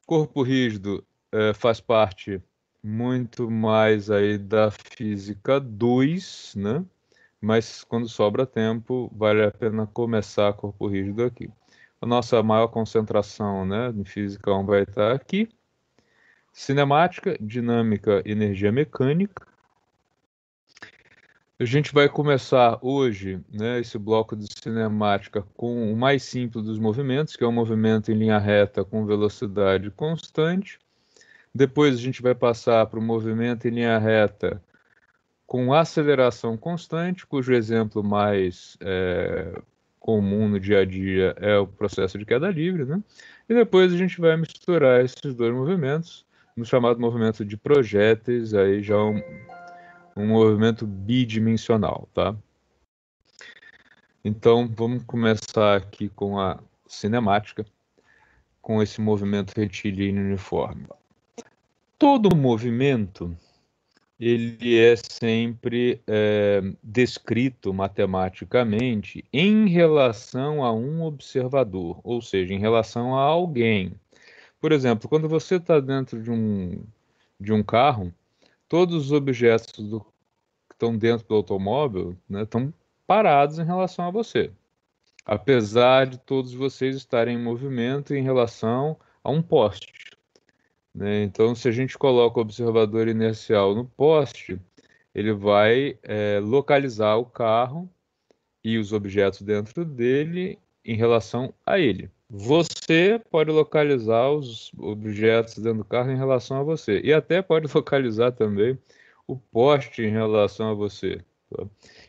Corpo rígido faz parte muito mais aí da física 2, né? Mas quando sobra tempo, vale a pena começar corpo rígido aqui. A nossa maior concentração, né, em física 1 vai estar aqui. Cinemática, dinâmica, energia mecânica. A gente vai começar hoje, né, esse bloco de cinemática com o mais simples dos movimentos, que é um movimento em linha reta com velocidade constante. Depois a gente vai passar para o movimento em linha reta com aceleração constante, cujo exemplo mais comum no dia a dia é o processo de queda livre, né? E depois a gente vai misturar esses dois movimentos no chamado movimento de projéteis, aí já um movimento bidimensional, tá? Então vamos começar aqui com a cinemática, com esse movimento retilíneo uniforme. Todo movimento ele é sempre descrito matematicamente em relação a um observador, ou seja, em relação a alguém. Por exemplo, quando você está dentro de um carro, todos os objetos que estão dentro do automóvel, né, estão parados em relação a você, apesar de todos vocês estarem em movimento em relação a um poste, né? Então, se a gente coloca o observador inercial no poste, ele vai localizar o carro e os objetos dentro dele em relação a ele. Você pode localizar os objetos dentro do carro em relação a você. E até pode localizar também o poste em relação a você. Tá?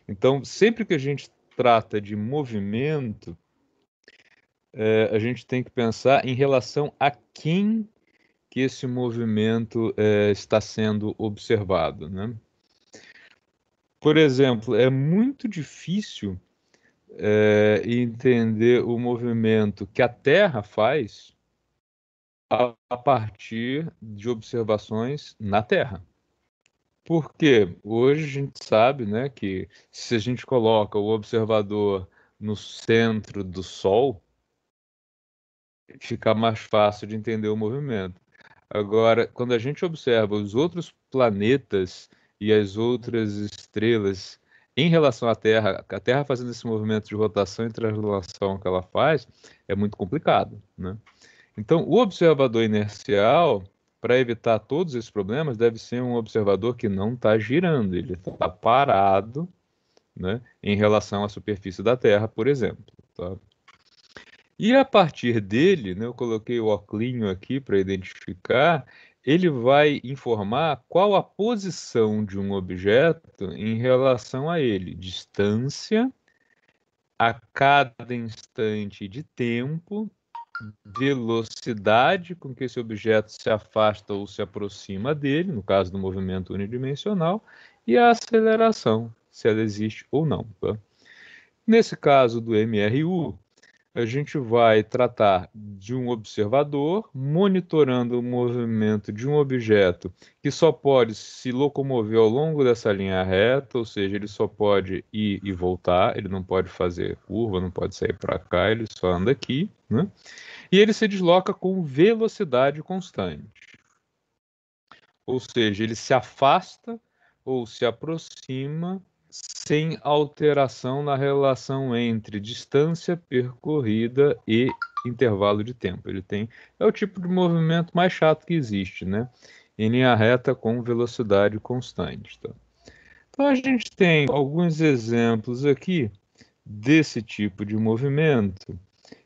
Então, sempre que a gente trata de movimento, a gente tem que pensar em relação a quem que esse movimento está sendo observado, né? Por exemplo, é muito difícil entender o movimento que a Terra faz a partir de observações na Terra. Porque hoje a gente sabe, né, que se a gente coloca o observador no centro do Sol, fica mais fácil de entender o movimento. Agora, quando a gente observa os outros planetas e as outras estrelas em relação à Terra, a Terra fazendo esse movimento de rotação e translação que ela faz, é muito complicado, né? Então, o observador inercial, para evitar todos esses problemas, deve ser um observador que não está girando, ele está parado, né, em relação à superfície da Terra, por exemplo. Tá? E a partir dele, né, eu coloquei o oclinho aqui para identificar, ele vai informar qual a posição de um objeto em relação a ele, distância, a cada instante de tempo, velocidade com que esse objeto se afasta ou se aproxima dele, no caso do movimento unidimensional, e a aceleração, se ela existe ou não. Tá? Nesse caso do MRU, a gente vai tratar de um observador monitorando o movimento de um objeto que só pode se locomover ao longo dessa linha reta, ou seja, ele só pode ir e voltar, ele não pode fazer curva, não pode sair para cá, ele só anda aqui, né? E ele se desloca com velocidade constante. Ou seja, ele se afasta ou se aproxima sem alteração na relação entre distância percorrida e intervalo de tempo. É o tipo de movimento mais chato que existe, né? Em linha reta com velocidade constante. Tá? Então a gente tem alguns exemplos aqui desse tipo de movimento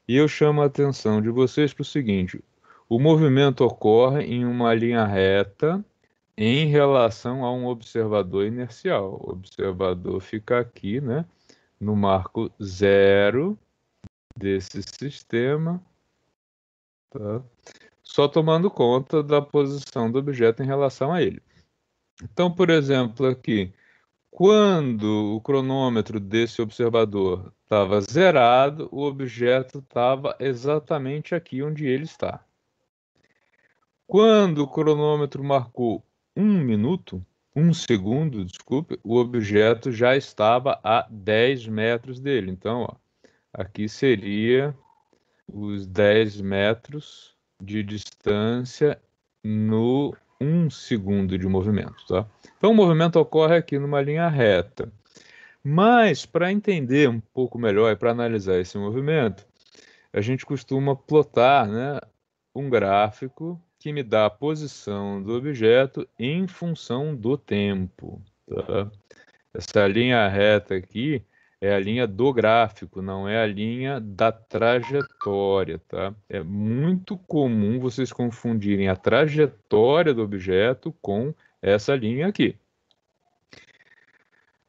e eu chamo a atenção de vocês para o seguinte: o movimento ocorre em uma linha reta em relação a um observador inercial. O observador fica aqui, né, no marco zero desse sistema, tá? Só tomando conta da posição do objeto em relação a ele. Então, por exemplo, aqui, quando o cronômetro desse observador estava zerado, o objeto estava exatamente aqui onde ele está. Quando o cronômetro marcou 1 minuto, 1 segundo, desculpe, o objeto já estava a 10 metros dele. Então, ó, aqui seria os 10 metros de distância no 1 segundo de movimento, tá? Então, o movimento ocorre aqui numa linha reta. Mas, para entender um pouco melhor e para analisar esse movimento, a gente costuma plotar, né, um gráfico que me dá a posição do objeto em função do tempo, tá? Essa linha reta aqui é a linha do gráfico, não é a linha da trajetória, tá? É muito comum vocês confundirem a trajetória do objeto com essa linha aqui.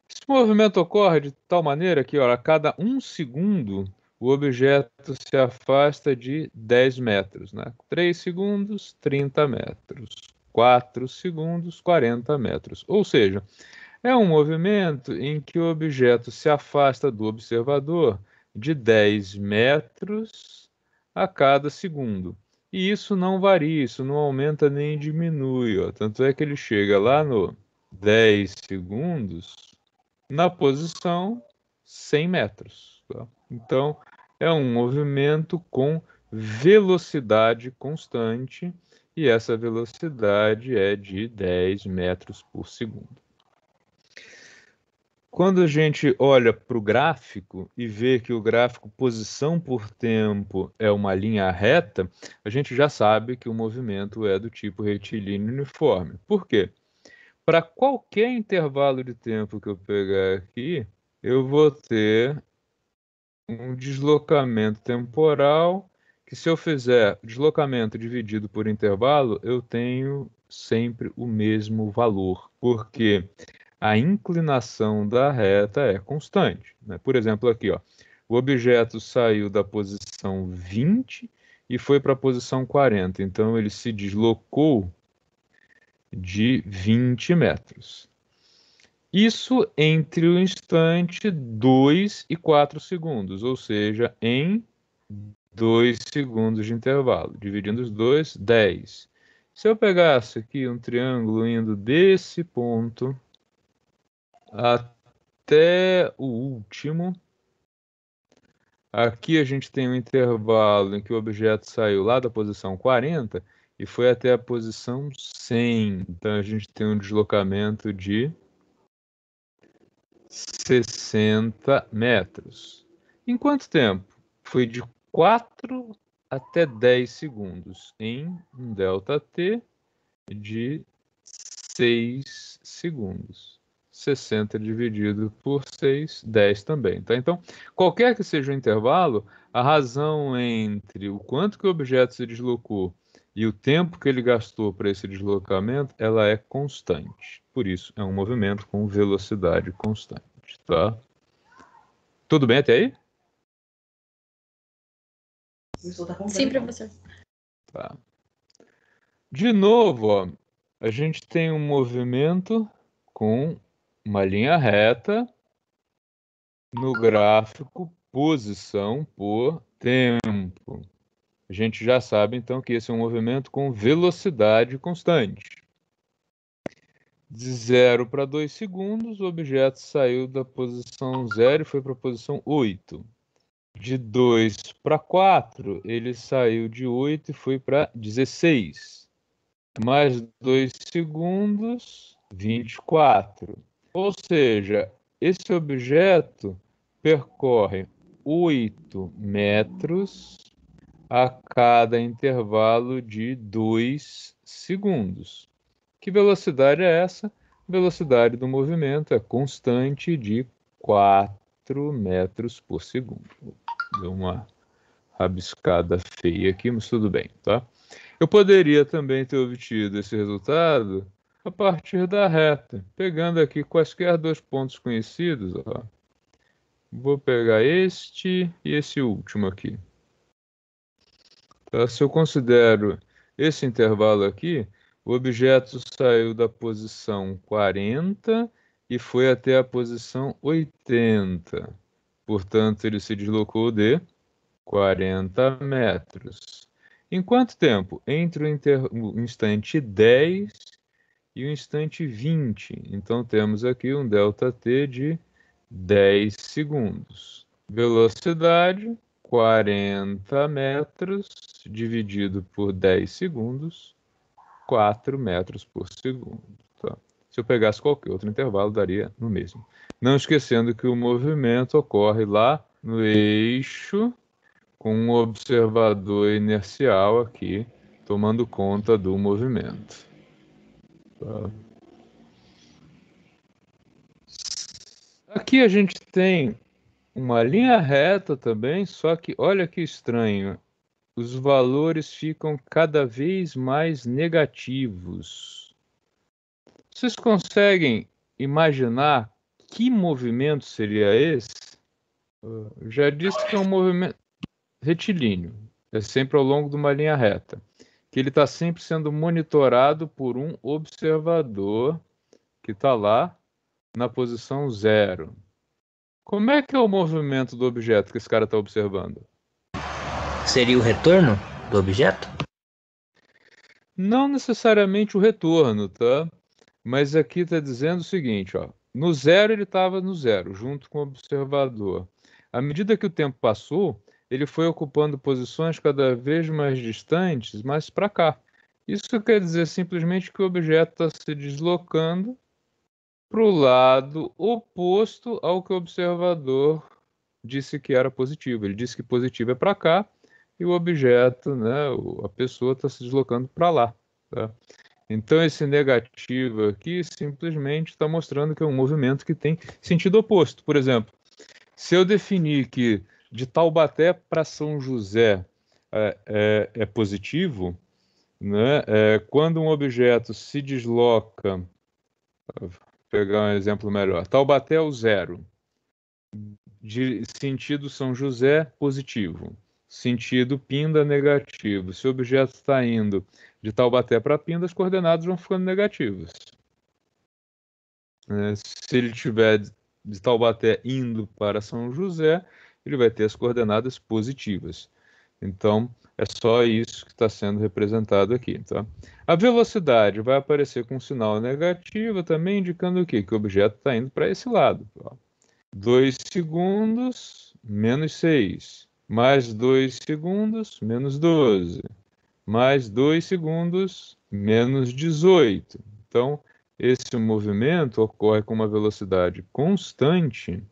Esse movimento ocorre de tal maneira que, a cada 1 segundo, o objeto se afasta de 10 metros, né? 3 segundos, 30 metros. 4 segundos, 40 metros. Ou seja, é um movimento em que o objeto se afasta do observador de 10 metros a cada segundo. E isso não varia, isso não aumenta nem diminui, ó. Tanto é que ele chega lá no 10 segundos na posição 100 metros. Tá? Então, é um movimento com velocidade constante, e essa velocidade é de 10 metros por segundo. Quando a gente olha para o gráfico e vê que o gráfico posição por tempo é uma linha reta, a gente já sabe que o movimento é do tipo retilíneo uniforme. Por quê? Para qualquer intervalo de tempo que eu pegar aqui, eu vou ter um deslocamento temporal que, se eu fizer deslocamento dividido por intervalo, eu tenho sempre o mesmo valor, porque a inclinação da reta é constante, né? Por exemplo, aqui, ó, o objeto saiu da posição 20 e foi para a posição 40, então ele se deslocou de 20 metros. Isso entre o instante 2 e 4 segundos, ou seja, em 2 segundos de intervalo. Dividindo os dois, 10. Se eu pegasse aqui um triângulo indo desse ponto até o último, aqui a gente tem um intervalo em que o objeto saiu lá da posição 40 e foi até a posição 100. Então a gente tem um deslocamento de 60 metros. Em quanto tempo? Foi de 4 até 10 segundos, em um ΔT de 6 segundos. 60 dividido por 6, 10 também. Tá? Então, qualquer que seja o intervalo, a razão entre o quanto que o objeto se deslocou e o tempo que ele gastou para esse deslocamento, ela é constante. Por isso, é um movimento com velocidade constante. Tá? Tudo bem até aí? Sim, professor. Tá. De novo, ó, a gente tem um movimento com uma linha reta no gráfico posição por tempo. A gente já sabe, então, que esse é um movimento com velocidade constante. De 0 para 2 segundos, o objeto saiu da posição 0 e foi para a posição 8. De 2 para 4, ele saiu de 8 e foi para 16. Mais 2 segundos, 24. Ou seja, esse objeto percorre 8 metros a cada intervalo de 2 segundos. Que velocidade é essa? Velocidade do movimento é constante de 4 metros por segundo. Deu uma rabiscada feia aqui, mas tudo bem, tá? Eu poderia também ter obtido esse resultado a partir da reta, pegando aqui quaisquer dois pontos conhecidos, ó. Vou pegar este e esse último aqui. Tá? Se eu considero esse intervalo aqui, o objeto saiu da posição 40 e foi até a posição 80. Portanto, ele se deslocou de 40 metros. Em quanto tempo? Entre o instante 10 e o instante 20. Então, temos aqui um ΔT de 10 segundos. Velocidade 40 metros dividido por 10 segundos, 4 metros por segundo. Tá? Se eu pegasse qualquer outro intervalo, daria no mesmo. Não esquecendo que o movimento ocorre lá no eixo, com um observador inercial aqui, tomando conta do movimento. Tá? Aqui a gente tem uma linha reta também, só que olha que estranho. Os valores ficam cada vez mais negativos. Vocês conseguem imaginar que movimento seria esse? Eu já disse que é um movimento retilíneo, é sempre ao longo de uma linha reta, que ele está sempre sendo monitorado por um observador que está lá na posição 0. Como é que é o movimento do objeto que esse cara está observando? Seria o retorno do objeto? Não necessariamente o retorno, tá? Mas aqui está dizendo o seguinte, ó. No 0 ele estava no 0, junto com o observador. À medida que o tempo passou, ele foi ocupando posições cada vez mais distantes, mais para cá. Isso quer dizer simplesmente que o objeto está se deslocando para o lado oposto ao que o observador disse que era positivo. Ele disse que positivo é para cá e o objeto, né, a pessoa está se deslocando para lá. Tá? Então esse negativo aqui simplesmente está mostrando que é um movimento que tem sentido oposto. Por exemplo, se eu definir que de Taubaté para São José é positivo, né, quando um objeto se desloca, vou pegar um exemplo melhor, Taubaté é o 0, de sentido São José, positivo. Sentido Pinda, negativo. Se o objeto está indo de Taubaté para Pinda, as coordenadas vão ficando negativas. Se ele estiver de Taubaté indo para São José, ele vai ter as coordenadas positivas. Então, é só isso que está sendo representado aqui. Tá? A velocidade vai aparecer com um sinal negativo, também indicando o quê? Que o objeto está indo para esse lado. Ó. 2 segundos, menos 6. Mais 2 segundos, menos 12. Mais 2 segundos, menos 18. Então, esse movimento ocorre com uma velocidade constante.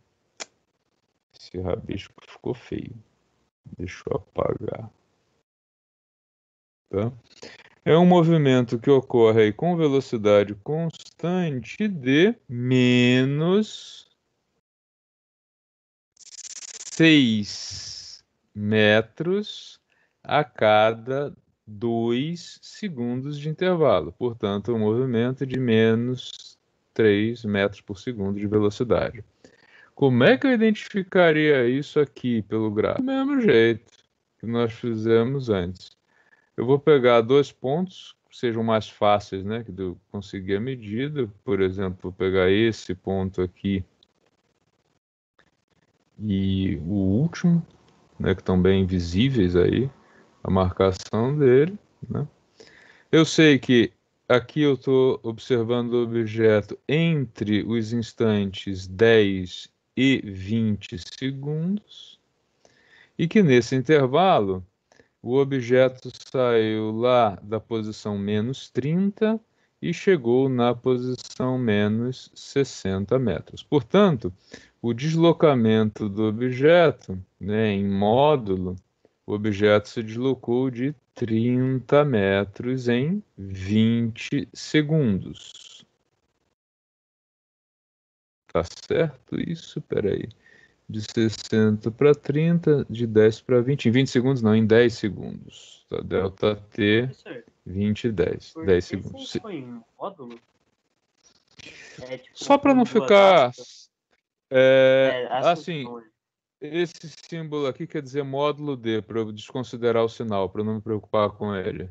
Esse rabisco ficou feio. Deixa eu apagar. Tá? É um movimento que ocorre aí com velocidade constante de menos 6 metros a cada 2 segundos de intervalo. Portanto, um movimento de menos 3 metros por segundo de velocidade. Como é que eu identificaria isso aqui pelo gráfico? Do mesmo jeito que nós fizemos antes. Eu vou pegar 2 pontos que sejam mais fáceis, né, que eu conseguir a medida. Por exemplo, vou pegar esse ponto aqui e o último, né, que estão bem visíveis aí, a marcação dele, né? Eu sei que aqui eu estou observando o objeto entre os instantes 10 e 20 segundos, e que nesse intervalo o objeto saiu lá da posição menos 30 e chegou na posição menos 60 metros. Portanto, o deslocamento do objeto, né, em módulo, o objeto se deslocou de 30 metros em 20 segundos. Tá certo isso? Peraí. De 60 para 30, de 10 para 20. Em 20 segundos, não, em 10 segundos. Tá? Delta T, 20 e 10. 10 segundos. Isso foi em módulo? Tipo, só para não ficar... assim, função. esse símbolo aqui quer dizer módulo D, para eu desconsiderar o sinal, para eu não me preocupar com ele.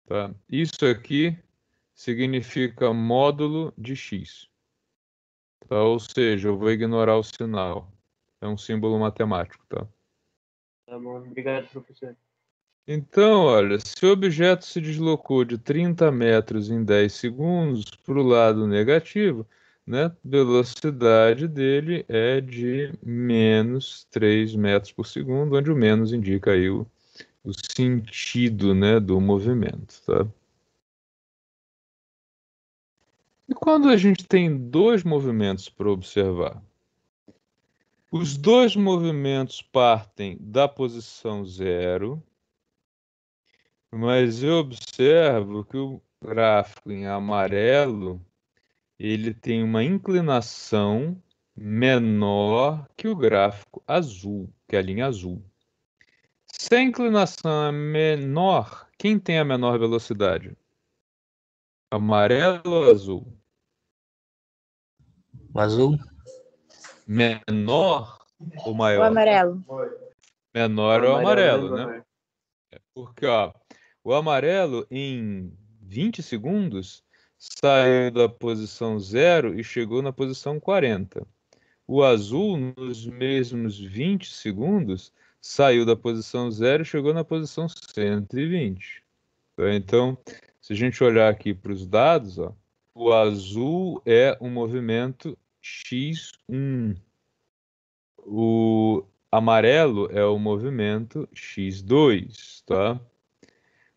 Tá? Isso aqui significa módulo de X. Tá? Ou seja, eu vou ignorar o sinal. É um símbolo matemático, tá? Tá bom, obrigado, professor. Então, olha, se o objeto se deslocou de 30 metros em 10 segundos para o lado negativo, né? Velocidade dele é de menos 3 metros por segundo, onde o menos indica aí o sentido, né, do movimento, tá? E quando a gente tem dois movimentos para observar? Os dois movimentos partem da posição zero, mas eu observo que o gráfico em amarelo ele tem uma inclinação menor que o gráfico azul, que é a linha azul. Se a inclinação é menor, quem tem a menor velocidade? Amarelo ou azul? O azul. Menor ou O maior? amarelo. Menor é o amarelo, né? menor. Porque, ó, o amarelo em 20 segundos saiu da posição 0 e chegou na posição 40. O azul, nos mesmos 20 segundos, saiu da posição 0 e chegou na posição 120. Tá? Então, se a gente olhar aqui para os dados, ó, o azul é um movimento x1. O amarelo é o movimento x2, tá?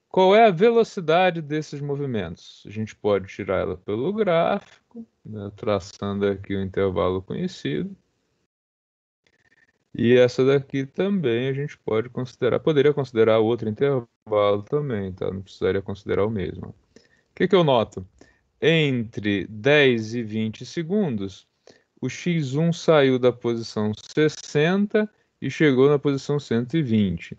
Qual é a velocidade desses movimentos? A gente pode tirar ela pelo gráfico, né, traçando aqui o intervalo conhecido. E essa daqui também a gente pode considerar, poderia considerar outro intervalo também, tá? Não precisaria considerar o mesmo. O que eu noto? Entre 10 e 20 segundos, o x1 saiu da posição 60 e chegou na posição 120,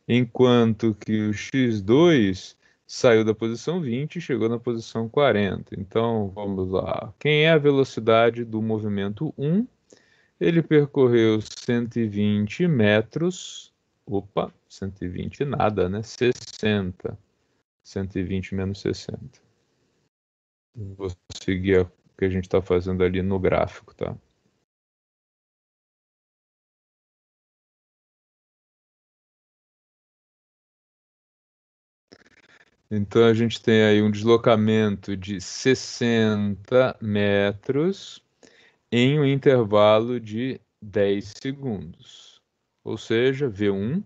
enquanto que o x2 saiu da posição 20 e chegou na posição 40. Então, vamos lá. Quem é a velocidade do movimento 1? Ele percorreu 120 metros. Opa, 120 nada, né? 60. 120 menos 60. Vou seguir o que a gente está fazendo ali no gráfico, tá? Então a gente tem aí um deslocamento de 60 metros em um intervalo de 10 segundos. Ou seja, V1,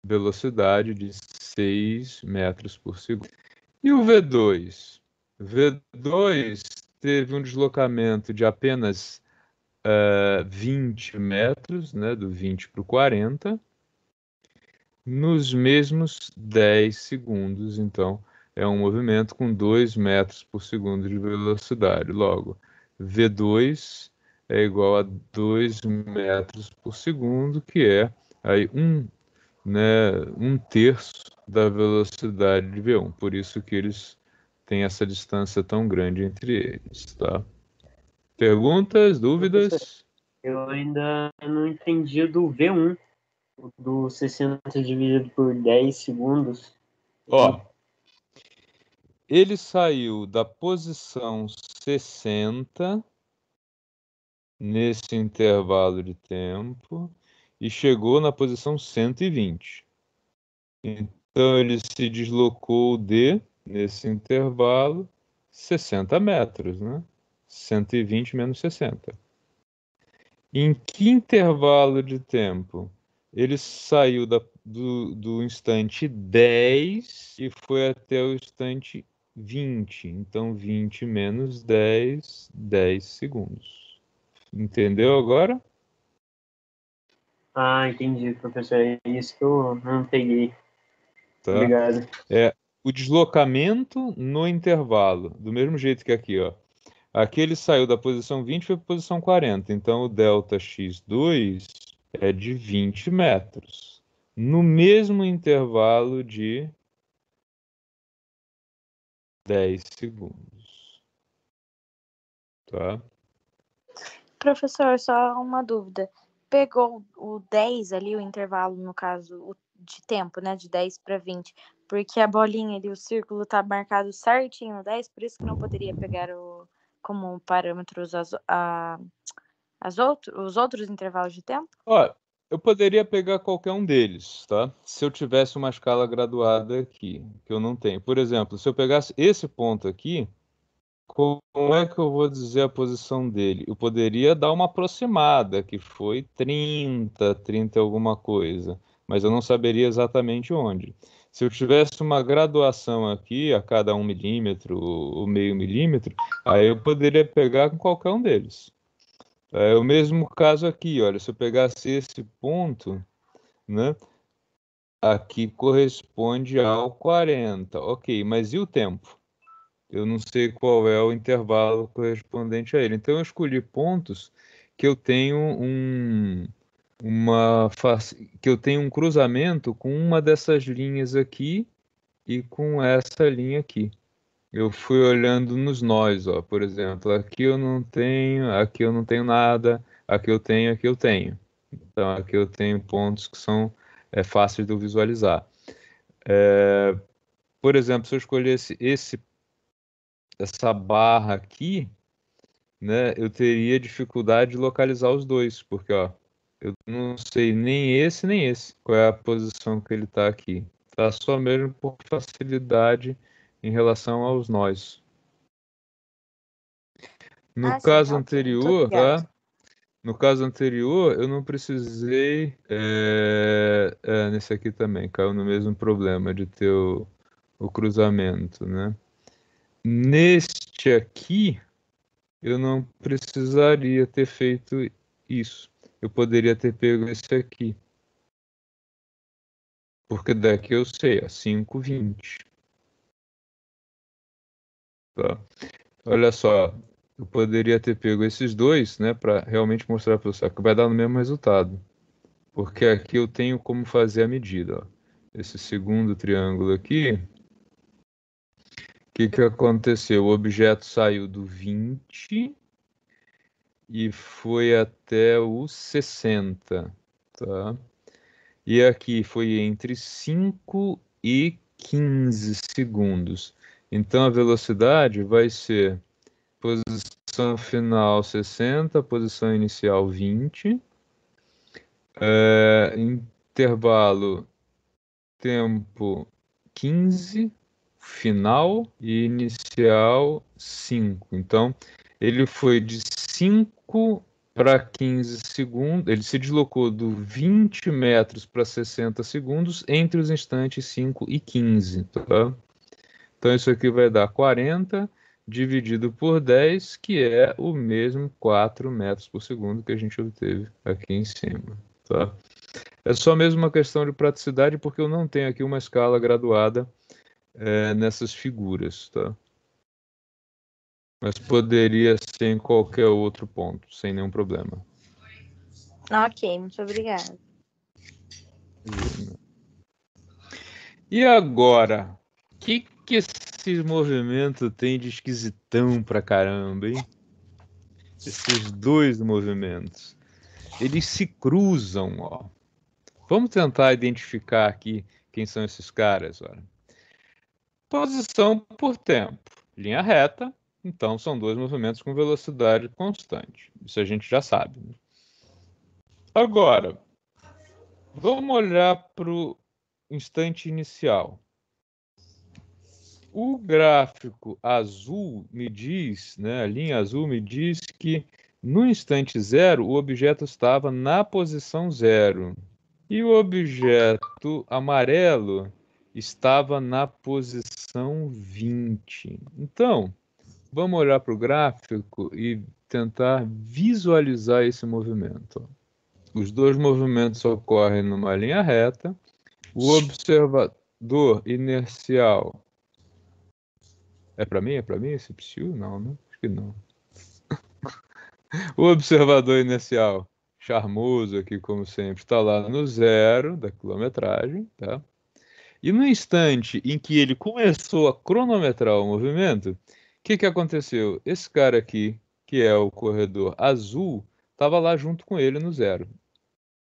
velocidade de 6 metros por segundo. E o V2? V2 teve um deslocamento de apenas 20 metros, né, do 20 para o 40, nos mesmos 10 segundos. Então, é um movimento com 2 metros por segundo de velocidade. Logo, V2 é igual a 2 metros por segundo, que é aí um terço da velocidade de V1. Por isso que eles têm essa distância tão grande entre eles, tá? Perguntas, Professor, dúvidas? eu ainda não entendi do V1, do 60 dividido por 10 segundos. Ó, ele saiu da posição 60 nesse intervalo de tempo e chegou na posição 120. Então ele se deslocou nesse intervalo, 60 metros, né? 120 menos 60. Em que intervalo de tempo? Ele saiu do instante 10 e foi até o instante 20. Então, 20 menos 10, 10 segundos. Entendeu agora? Ah, entendi, professor. É isso que eu não peguei. Tá? Obrigado. É o deslocamento no intervalo, do mesmo jeito que aqui, ó. Aqui ele saiu da posição 20 e foi para a posição 40. Então, o delta x2 é de 20 metros. No mesmo intervalo de 10 segundos. Tá? Professor, só uma dúvida. Pegou o 10 ali, o intervalo, no caso, de tempo, né? De 10 para 20. Porque a bolinha ali, o círculo tá marcado certinho no 10, por isso que não poderia pegar como parâmetros os outros intervalos de tempo? Ó, eu poderia pegar qualquer um deles, tá? Se eu tivesse uma escala graduada aqui, que eu não tenho. Por exemplo, se eu pegasse esse ponto aqui, como é que eu vou dizer a posição dele? Eu poderia dar uma aproximada, que foi 30 alguma coisa, mas eu não saberia exatamente onde. Se eu tivesse uma graduação aqui, a cada 1 milímetro ou meio milímetro, aí eu poderia pegar com qualquer um deles. É o mesmo caso aqui, olha, se eu pegasse esse ponto, né, aqui corresponde ao 40, ok, mas e o tempo? Eu não sei qual é o intervalo correspondente a ele. Então eu escolhi pontos que eu tenho que eu tenho um cruzamento com uma dessas linhas aqui e com essa linha aqui. Eu fui olhando nos nós, ó, por exemplo, aqui eu não tenho nada, aqui eu tenho. Então aqui eu tenho pontos que são fáceis de eu visualizar. Por exemplo, se eu escolhesse essa barra aqui, né, eu teria dificuldade de localizar os dois, porque ó, eu não sei nem esse, qual é a posição que ele está aqui. Tá só mesmo por facilidade em relação aos nós. No Ah, sim, caso tá ok. Muito anterior, obrigada. tá? No caso anterior, eu não precisei. Nesse aqui também, caiu no mesmo problema de ter o cruzamento, né? Neste aqui, eu não precisaria ter feito isso. Eu poderia ter pego esse aqui. Porque daqui eu sei, 5,20. Tá? Olha só, eu poderia ter pego esses dois, né, para realmente mostrar para você que vai dar no mesmo resultado. Porque aqui eu tenho como fazer a medida. Ó. Esse segundo triângulo aqui, o que aconteceu? O objeto saiu do 20 e foi até o 60, tá? E aqui foi entre 5 e 15 segundos. Então a velocidade vai ser posição final 60, posição inicial 20, intervalo tempo 15, final e inicial 5. Então ele foi de 5 para 15 segundos, ele se deslocou do 20 metros para 60 segundos entre os instantes 5 e 15, tá? Então isso aqui vai dar 40 dividido por 10, que é o mesmo 4 metros por segundo que a gente obteve aqui em cima, tá? É só mesmo uma questão de praticidade, porque eu não tenho aqui uma escala graduada nessas figuras, tá? Mas poderia ser em qualquer outro ponto, sem nenhum problema. Ok, muito obrigada. E agora, o que esse movimento tem de esquisitão pra caramba, hein? Esses dois movimentos. Eles se cruzam, ó. Vamos tentar identificar aqui quem são esses caras, olha. Posição por tempo. Linha reta, então são dois movimentos com velocidade constante. Isso a gente já sabe. Né? Agora, vamos olhar para o instante inicial. O gráfico azul me diz, né, a linha azul me diz que no instante zero o objeto estava na posição zero. E o objeto amarelo estava na posição 20. Então, vamos olhar para o gráfico e tentar visualizar esse movimento. Os dois movimentos ocorrem numa linha reta. O observador inercial. É para mim? É para mim esse psiu? Não, né? Acho que não. O observador inercial, charmoso aqui como sempre, está lá no zero da quilometragem, tá? E no instante em que ele começou a cronometrar o movimento, o que aconteceu? Esse cara aqui, que é o corredor azul, estava lá junto com ele no zero.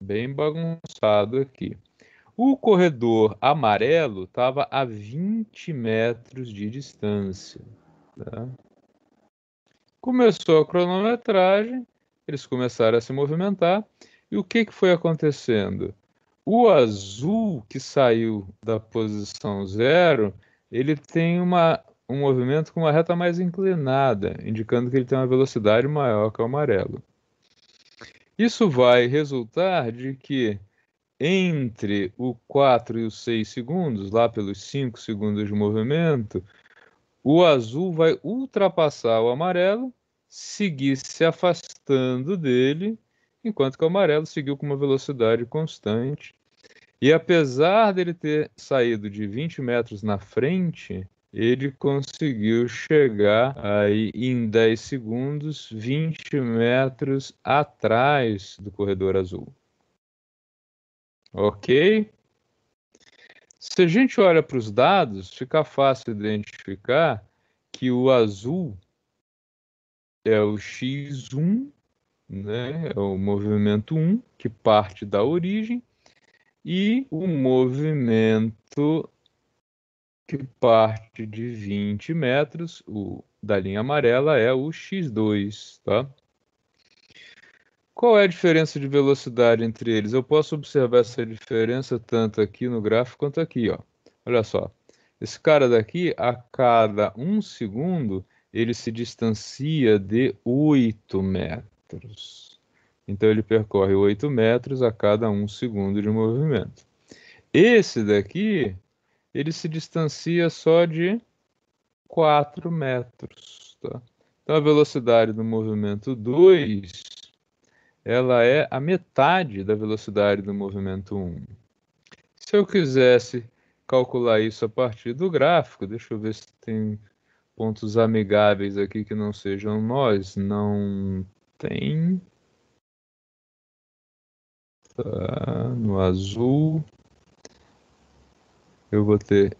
Bem bagunçado aqui. O corredor amarelo estava a 20 metros de distância. Tá? Começou a cronometragem, eles começaram a se movimentar, e o que foi acontecendo? O azul que saiu da posição zero, ele tem uma um movimento com uma reta mais inclinada, indicando que ele tem uma velocidade maior que o amarelo. Isso vai resultar de que entre o 4 e os 6 segundos, lá pelos 5 segundos de movimento, o azul vai ultrapassar o amarelo, seguir se afastando dele, enquanto que o amarelo seguiu com uma velocidade constante. E apesar dele ter saído de 20 metros na frente, ele conseguiu chegar aí em 10 segundos, 20 metros atrás do corredor azul. Ok? Se a gente olha para os dados, fica fácil identificar que o azul é o x1, né? É o movimento 1, que parte da origem, e o movimento que parte de 20 metros, o da linha amarela, é o x2, tá? Qual é a diferença de velocidade entre eles? Eu posso observar essa diferença tanto aqui no gráfico quanto aqui, ó. Olha só. Esse cara daqui, a cada 1 segundo, ele se distancia de 8 metros. Então, ele percorre 8 metros a cada 1 segundo de movimento. Esse daqui, ele se distancia só de 4 metros, tá? Então, a velocidade do movimento 2, ela é a metade da velocidade do movimento 1. Se eu quisesse calcular isso a partir do gráfico, deixa eu ver se tem pontos amigáveis aqui que não sejam nós. Não tem. Tá, no azul. Eu vou ter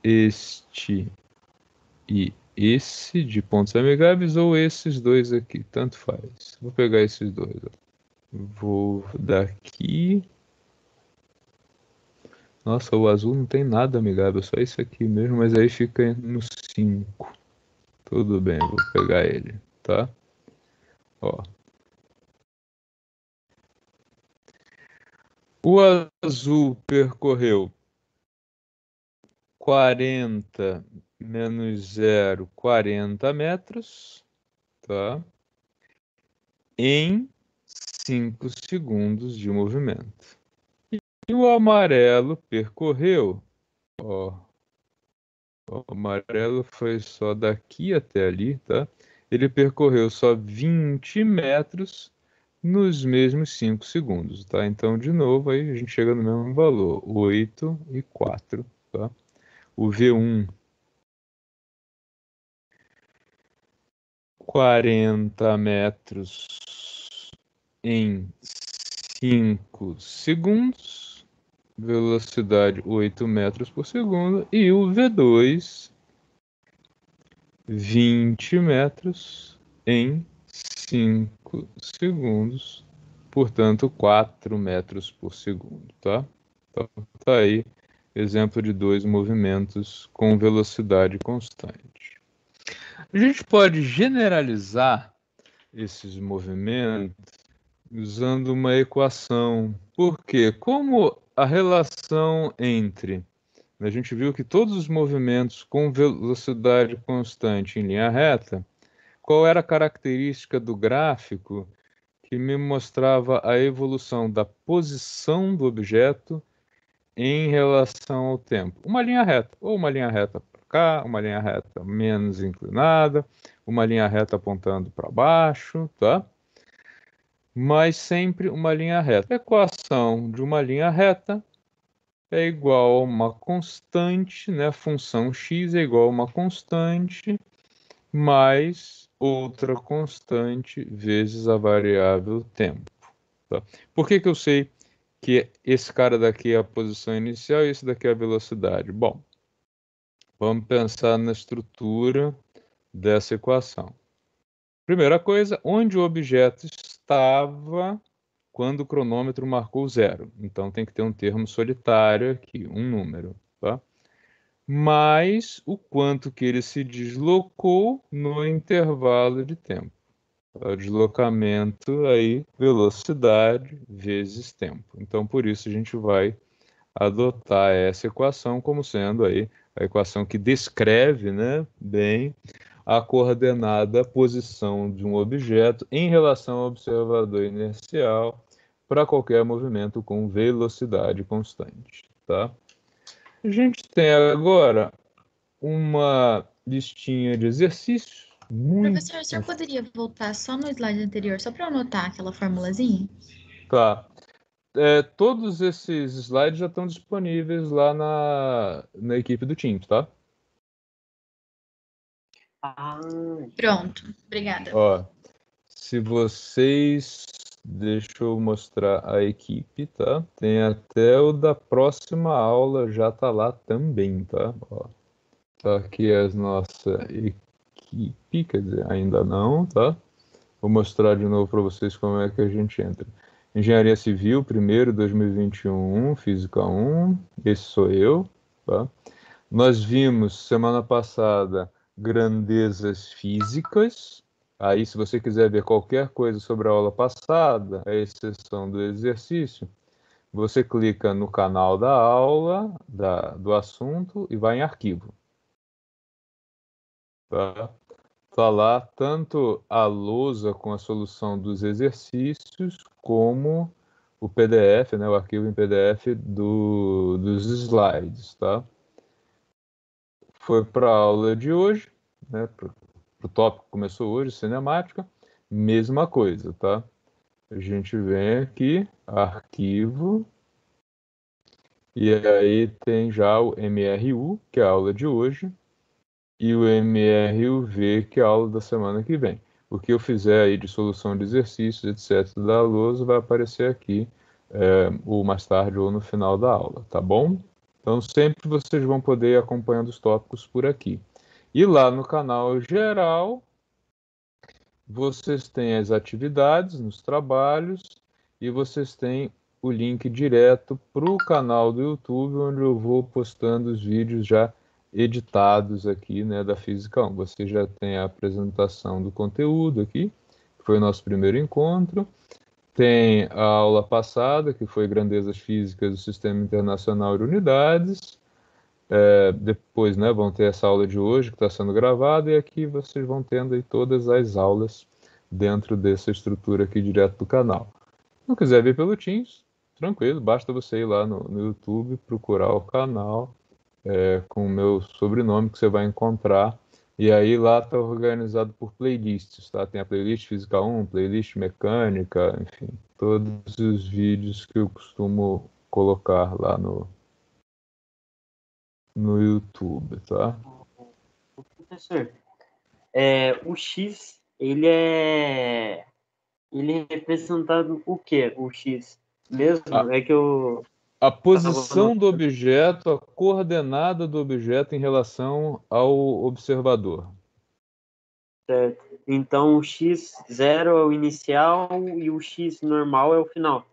este e esse de pontos amigáveis ou esses dois aqui, tanto faz. Vou pegar esses dois. Ó. Vou daqui. Nossa, o azul não tem nada amigável, só isso aqui mesmo, mas aí fica no 5. Tudo bem, vou pegar ele, tá? Ó. O azul percorreu 40 menos 0, 40 metros, tá? Em 5 segundos de movimento. E o amarelo percorreu, ó, o amarelo foi só daqui até ali, tá? Ele percorreu só 20 metros nos mesmos 5 segundos, tá? Então, de novo, aí a gente chega no mesmo valor, 8 e 4, tá? O V1, 40 metros em 5 segundos, velocidade 8 metros por segundo, e o V2, 20 metros em 5 segundos, portanto 4 metros por segundo, tá? Então tá aí, exemplo de 2 movimentos com velocidade constante. A gente pode generalizar esses movimentos usando uma equação, porque como a relação entre a gente viu que todos os movimentos com velocidade constante em linha reta, qual era a característica do gráfico que me mostrava a evolução da posição do objeto em relação ao tempo? Uma linha reta, ou uma linha reta para cá, uma linha reta menos inclinada, uma linha reta apontando para baixo, tá? Mas sempre uma linha reta. A equação de uma linha reta é igual a uma constante, né? A função x é igual a uma constante mais outra constante vezes a variável tempo. Tá? Por que eu sei que esse cara daqui é a posição inicial e esse daqui é a velocidade? Bom, vamos pensar na estrutura dessa equação. Primeira coisa, onde o objeto estava quando o cronômetro marcou 0. Então tem que ter um termo solitário aqui, um número, tá? Mais o quanto que ele se deslocou no intervalo de tempo. O deslocamento aí, velocidade vezes tempo. Então por isso a gente vai adotar essa equação como sendo aí a equação que descreve, né, bem a coordenada posição de um objeto em relação ao observador inercial para qualquer movimento com velocidade constante, tá? A gente tem agora uma listinha de exercícios muito... Professor, o senhor poderia voltar só no slide anterior, só para eu anotar aquela formulazinha? Tá. Todos esses slides já estão disponíveis lá na equipe do Teams, tá? Ah, Pronto, obrigada. Ó, se vocês... Deixa eu mostrar a equipe, tá? Tem até o da próxima aula, já tá lá também, tá? Ó, tá aqui a nossa equipe, quer dizer, ainda não, tá? Vou mostrar de novo para vocês como é que a gente entra. Engenharia Civil, primeiro, 2021, Física 1, esse sou eu, tá? Nós vimos semana passada grandezas físicas. Aí, se você quiser ver qualquer coisa sobre a aula passada, a exceção do exercício, você clica no canal da aula, do assunto, e vai em arquivo. Tá? Tá lá tanto a lousa com a solução dos exercícios, como o PDF, né, o arquivo em PDF dos slides, tá? Foi para a aula de hoje, né, o tópico que começou hoje, cinemática, mesma coisa, tá? A gente vem aqui, arquivo, e aí tem já o MRU, que é a aula de hoje, e o MRUV, que é a aula da semana que vem. O que eu fizer aí de solução de exercícios, etc., da lousa, vai aparecer aqui, ou mais tarde ou no final da aula, tá bom? Então, sempre vocês vão poder ir acompanhando os tópicos por aqui. E lá no canal geral, vocês têm as atividades nos trabalhos e vocês têm o link direto para o canal do YouTube, onde eu vou postando os vídeos já editados aqui, né, da Física 1. Você já tem a apresentação do conteúdo aqui, que foi o nosso primeiro encontro. Tem a aula passada, que foi Grandezas Físicas do Sistema Internacional de Unidades. Depois, né, vão ter essa aula de hoje que está sendo gravada, e aqui vocês vão tendo aí todas as aulas dentro dessa estrutura aqui direto do canal. Se não quiser ver pelo Teams, tranquilo, basta você ir lá no YouTube, procurar o canal com o meu sobrenome, que você vai encontrar, e aí lá está organizado por playlists, tá? Tem a playlist Física 1, playlist Mecânica, enfim, todos os vídeos que eu costumo colocar lá no YouTube, tá? professor, o X, ele é representado o quê? O X A, mesmo? É que eu a tava posição do anotando, objeto, a coordenada do objeto em relação ao observador. certo? Então, o X0 é o inicial e o X normal é o final.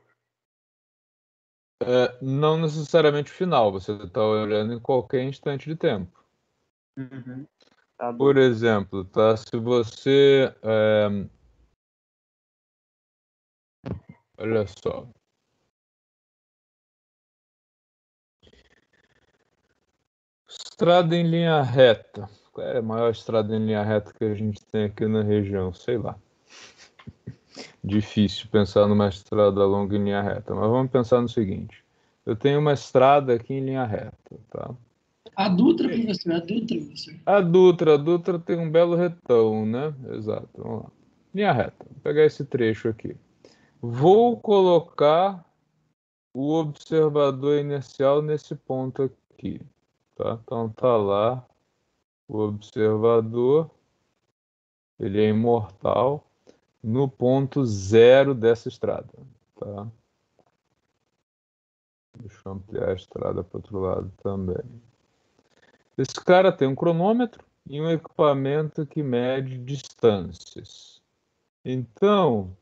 Não necessariamente o final, você está olhando em qualquer instante de tempo. Uhum, tá bom. Por exemplo, tá? Se você... olha só. Estrada em linha reta. Qual é a maior estrada em linha reta que a gente tem aqui na região? Sei lá. Difícil pensar numa estrada longa em linha reta, mas vamos pensar no seguinte. Eu tenho uma estrada aqui em linha reta, tá? A Dutra, professor, a Dutra, professor. A Dutra tem um belo retão, né? Exato, vamos lá. Linha reta. Vou pegar esse trecho aqui. Vou colocar o observador inercial nesse ponto aqui, tá? Então tá lá o observador, ele é imortal no ponto zero dessa estrada, tá? Deixa eu ampliar a estrada para o outro lado também. Esse cara tem um cronômetro e um equipamento que mede distâncias. Então,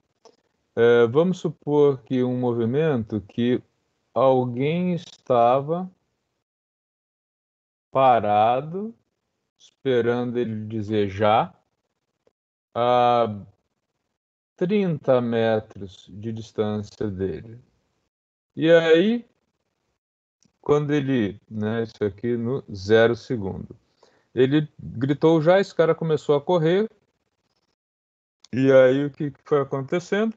vamos supor que um movimento que alguém estava parado, esperando ele dizer já, a 30 metros de distância dele. E aí, quando ele, né, isso aqui no 0 segundo. Ele gritou já, esse cara começou a correr. E aí o que foi acontecendo?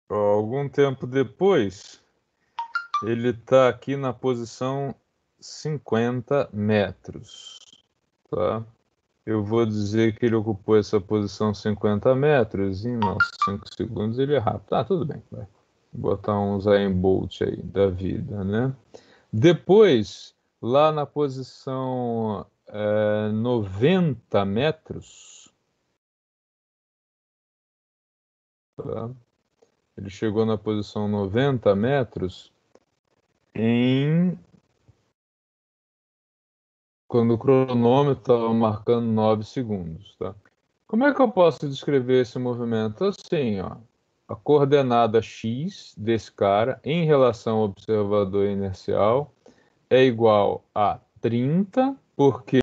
Algum tempo depois, ele está aqui na posição 50 metros, tá? Eu vou dizer que ele ocupou essa posição 50 metros e, nossa, 5 segundos ele é rápido. Ah, tudo bem, vai. Vou botar um Usain Bolt aí da vida, né? Depois, lá na posição 90 metros, tá? Ele chegou na posição 90 metros quando o cronômetro estava marcando 9 segundos, tá? Como é que eu posso descrever esse movimento? Assim, ó, a coordenada x desse cara em relação ao observador inercial é igual a 30, porque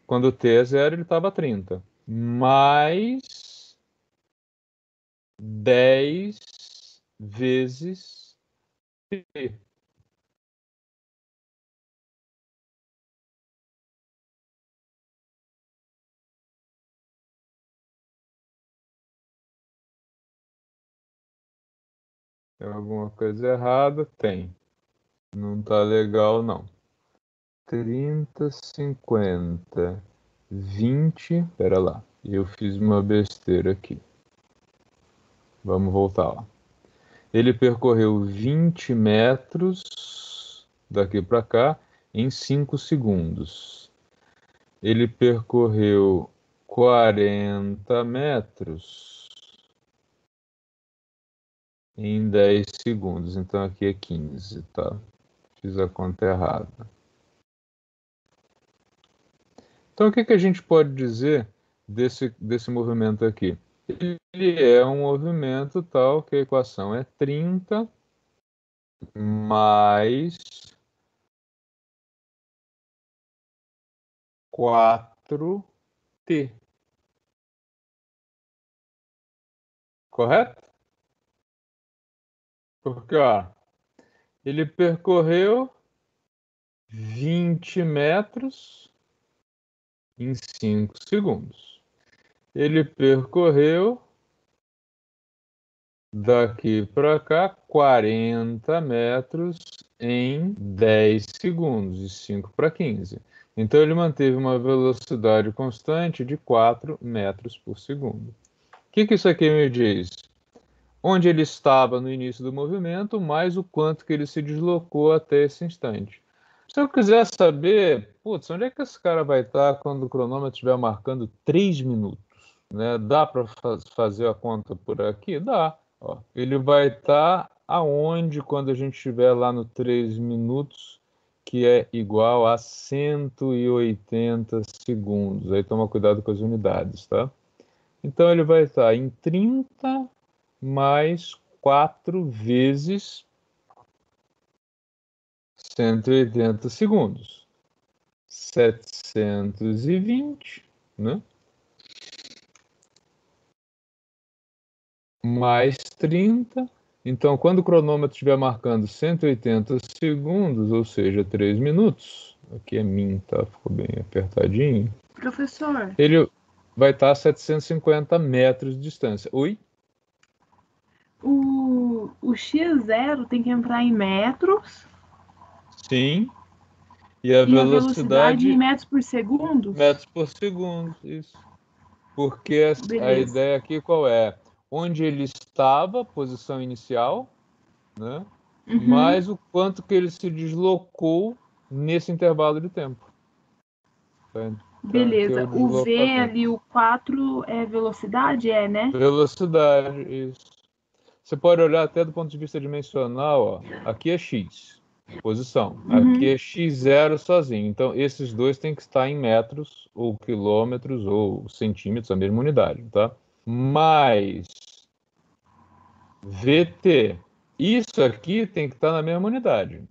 quando t é 0 ele estava a 30, mais 10 vezes t. Tem alguma coisa errada? Tem. Não tá legal, não. 30, 50, 20. Pera lá. Eu fiz uma besteira aqui. Vamos voltar lá. Ele percorreu 20 metros daqui para cá em 5 segundos. Ele percorreu 40 metros em 10 segundos. Então aqui é 15, tá? Fiz a conta errada. Então, o que a gente pode dizer desse movimento aqui? Ele é um movimento tal que a equação é 30 mais 4t. Correto? Porque, ó, ele percorreu 20 metros em 5 segundos. Ele percorreu daqui para cá 40 metros em 10 segundos, de 5 para 15. Então ele manteve uma velocidade constante de 4 metros por segundo. O que isso aqui me diz? Onde ele estava no início do movimento, mais o quanto que ele se deslocou até esse instante. Se eu quiser saber, putz, onde é que esse cara vai estar quando o cronômetro estiver marcando 3 minutos? Né? Dá para fazer a conta por aqui? Dá. Ó, ele vai estar aonde quando a gente estiver lá no 3 minutos, que é igual a 180 segundos. Aí toma cuidado com as unidades, tá? Então ele vai estar em 30 mais 4 vezes 180 segundos. 720, né? Mais 30. Então, quando o cronômetro estiver marcando 180 segundos, ou seja, 3 minutos, aqui é min, tá? Ficou bem apertadinho. Professor. Ele vai estar a 750 metros de distância. Oi? O x0 tem que entrar em metros. Sim. E a velocidade em metros por segundo? Metros por segundo, isso. Porque a ideia aqui qual é? Onde ele estava, posição inicial, né? Uhum. Mais o quanto que ele se deslocou nesse intervalo de tempo. Então, beleza. O V ali, o 4 é velocidade, né? Velocidade, isso. Você pode olhar até do ponto de vista dimensional, ó. Aqui é x, posição. Uhum. Aqui é x0 sozinho. Então, esses dois têm que estar em metros, ou quilômetros, ou centímetros, a mesma unidade, tá? Mais VT. Isso aqui tem que estar na mesma unidade.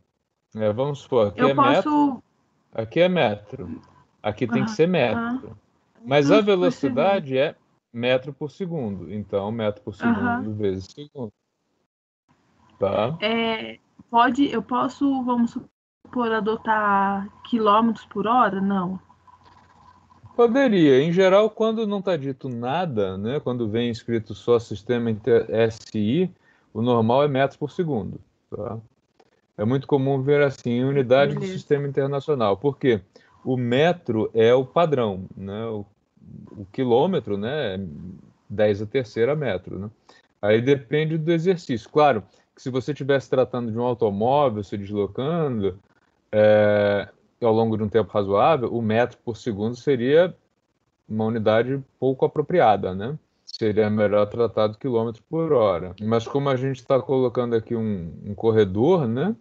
Vamos supor, aqui é metro. Aqui é metro. Aqui tem que ser metro. Mas a velocidade é metro por segundo. Então, metro por segundo vezes segundo. Tá? Eu posso, vamos supor, adotar quilômetros por hora? Não. Poderia. Em geral, quando não está dito nada, né, quando vem escrito só sistema SI, o normal é metros por segundo. Tá? É muito comum ver assim, unidade do sistema internacional. Por quê? O metro é o padrão, né? O quilômetro, né, é 10 a terceira metro, né? Aí depende do exercício. Claro que se você estivesse tratando de um automóvel se deslocando ao longo de um tempo razoável, o metro por segundo seria uma unidade pouco apropriada, né? Seria melhor tratar do quilômetro por hora. Mas como a gente está colocando aqui um corredor, né?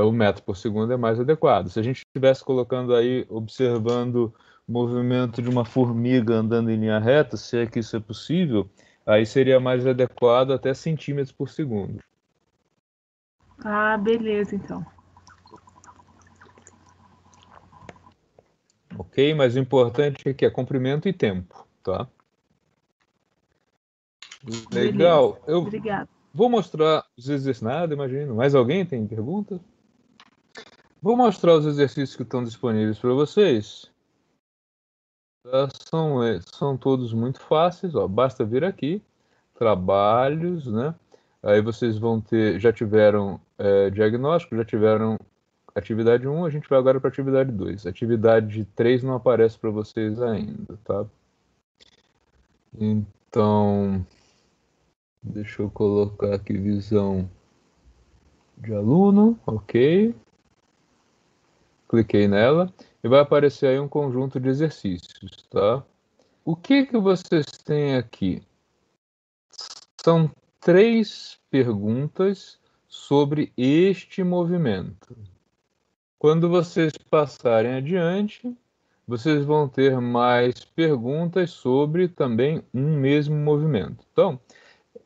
O metro por segundo é mais adequado. Se a gente estivesse colocando aí, observando o movimento de uma formiga andando em linha reta, se é que isso é possível, aí seria mais adequado até centímetros por segundo. Ah, beleza, então. Ok? Mas o importante é que é comprimento e tempo, tá? Legal. Beleza. Eu Obrigada. vou mostrar os exercícios. Nada, imagino. Mais alguém tem pergunta? Vou mostrar os exercícios que estão disponíveis para vocês. São todos muito fáceis, ó. Basta vir aqui, trabalhos, né? Aí vocês vão ter, já tiveram diagnóstico, já tiveram atividade 1, a gente vai agora para atividade 2. Atividade 3 não aparece para vocês ainda, tá? Então, deixa eu colocar aqui visão de aluno, ok. Cliquei nela e vai aparecer aí um conjunto de exercícios, tá? O que vocês têm aqui? São 3 perguntas sobre este movimento. Quando vocês passarem adiante, vocês vão ter mais perguntas sobre também um mesmo movimento. Então,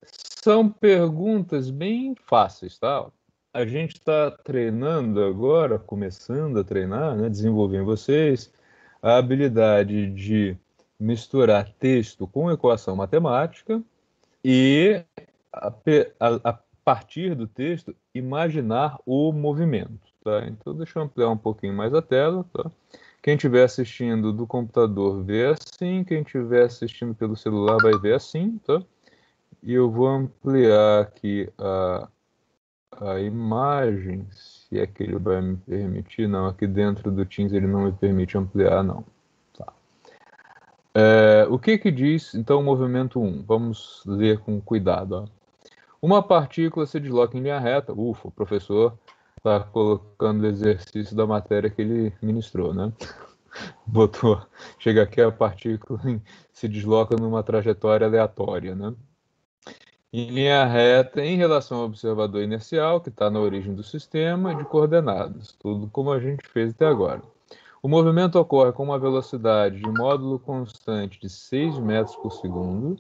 são perguntas bem fáceis, tá? A gente está treinando agora, começando a treinar, né, desenvolver em vocês a habilidade de misturar texto com equação matemática e, a partir do texto, imaginar o movimento. Tá? Então, deixa eu ampliar um pouquinho mais a tela. Tá? Quem estiver assistindo do computador vê assim, quem estiver assistindo pelo celular vai ver assim. Tá? E eu vou ampliar aqui a imagem, se é que ele vai me permitir. Não, aqui dentro do Teams ele não me permite ampliar, não. Tá. O que diz, então, o movimento 1? Vamos ler com cuidado. Ó. Uma partícula se desloca em linha reta. Ufa, o professor está colocando o exercício da matéria que ele ministrou, né? Chega aqui, a partícula se desloca numa trajetória aleatória, né? Em linha reta em relação ao observador inercial, que está na origem do sistema, de coordenadas, tudo como a gente fez até agora. O movimento ocorre com uma velocidade de módulo constante de 6 metros por segundo,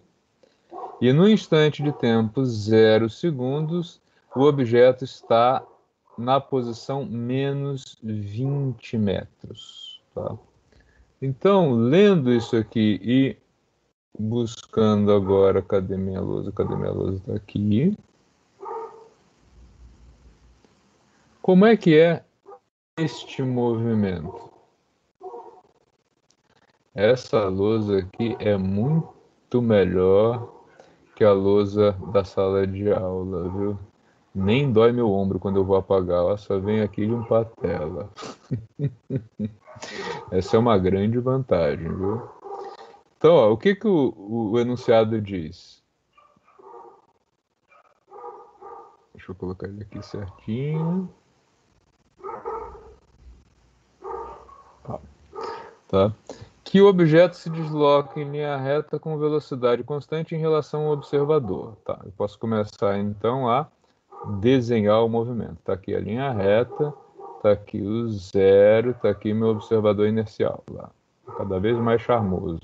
e no instante de tempo 0 segundos, o objeto está na posição menos 20 metros. Tá? Então, lendo isso aqui e buscando agora, cadê minha lousa? Cadê minha lousa? Está aqui. Como é que é este movimento? Essa lousa aqui é muito melhor que a lousa da sala de aula, viu? Nem dói meu ombro quando eu vou apagar, ela só vem aqui limpar a tela. Essa é uma grande vantagem, viu? Então, ó, o que o enunciado diz? Deixa eu colocar ele aqui certinho. Tá? Que o objeto se desloca em linha reta com velocidade constante em relação ao observador. Tá? Eu posso começar, então, a desenhar o movimento. Está aqui a linha reta, está aqui o 0, está aqui meu observador inercial. Lá. Cada vez mais charmoso.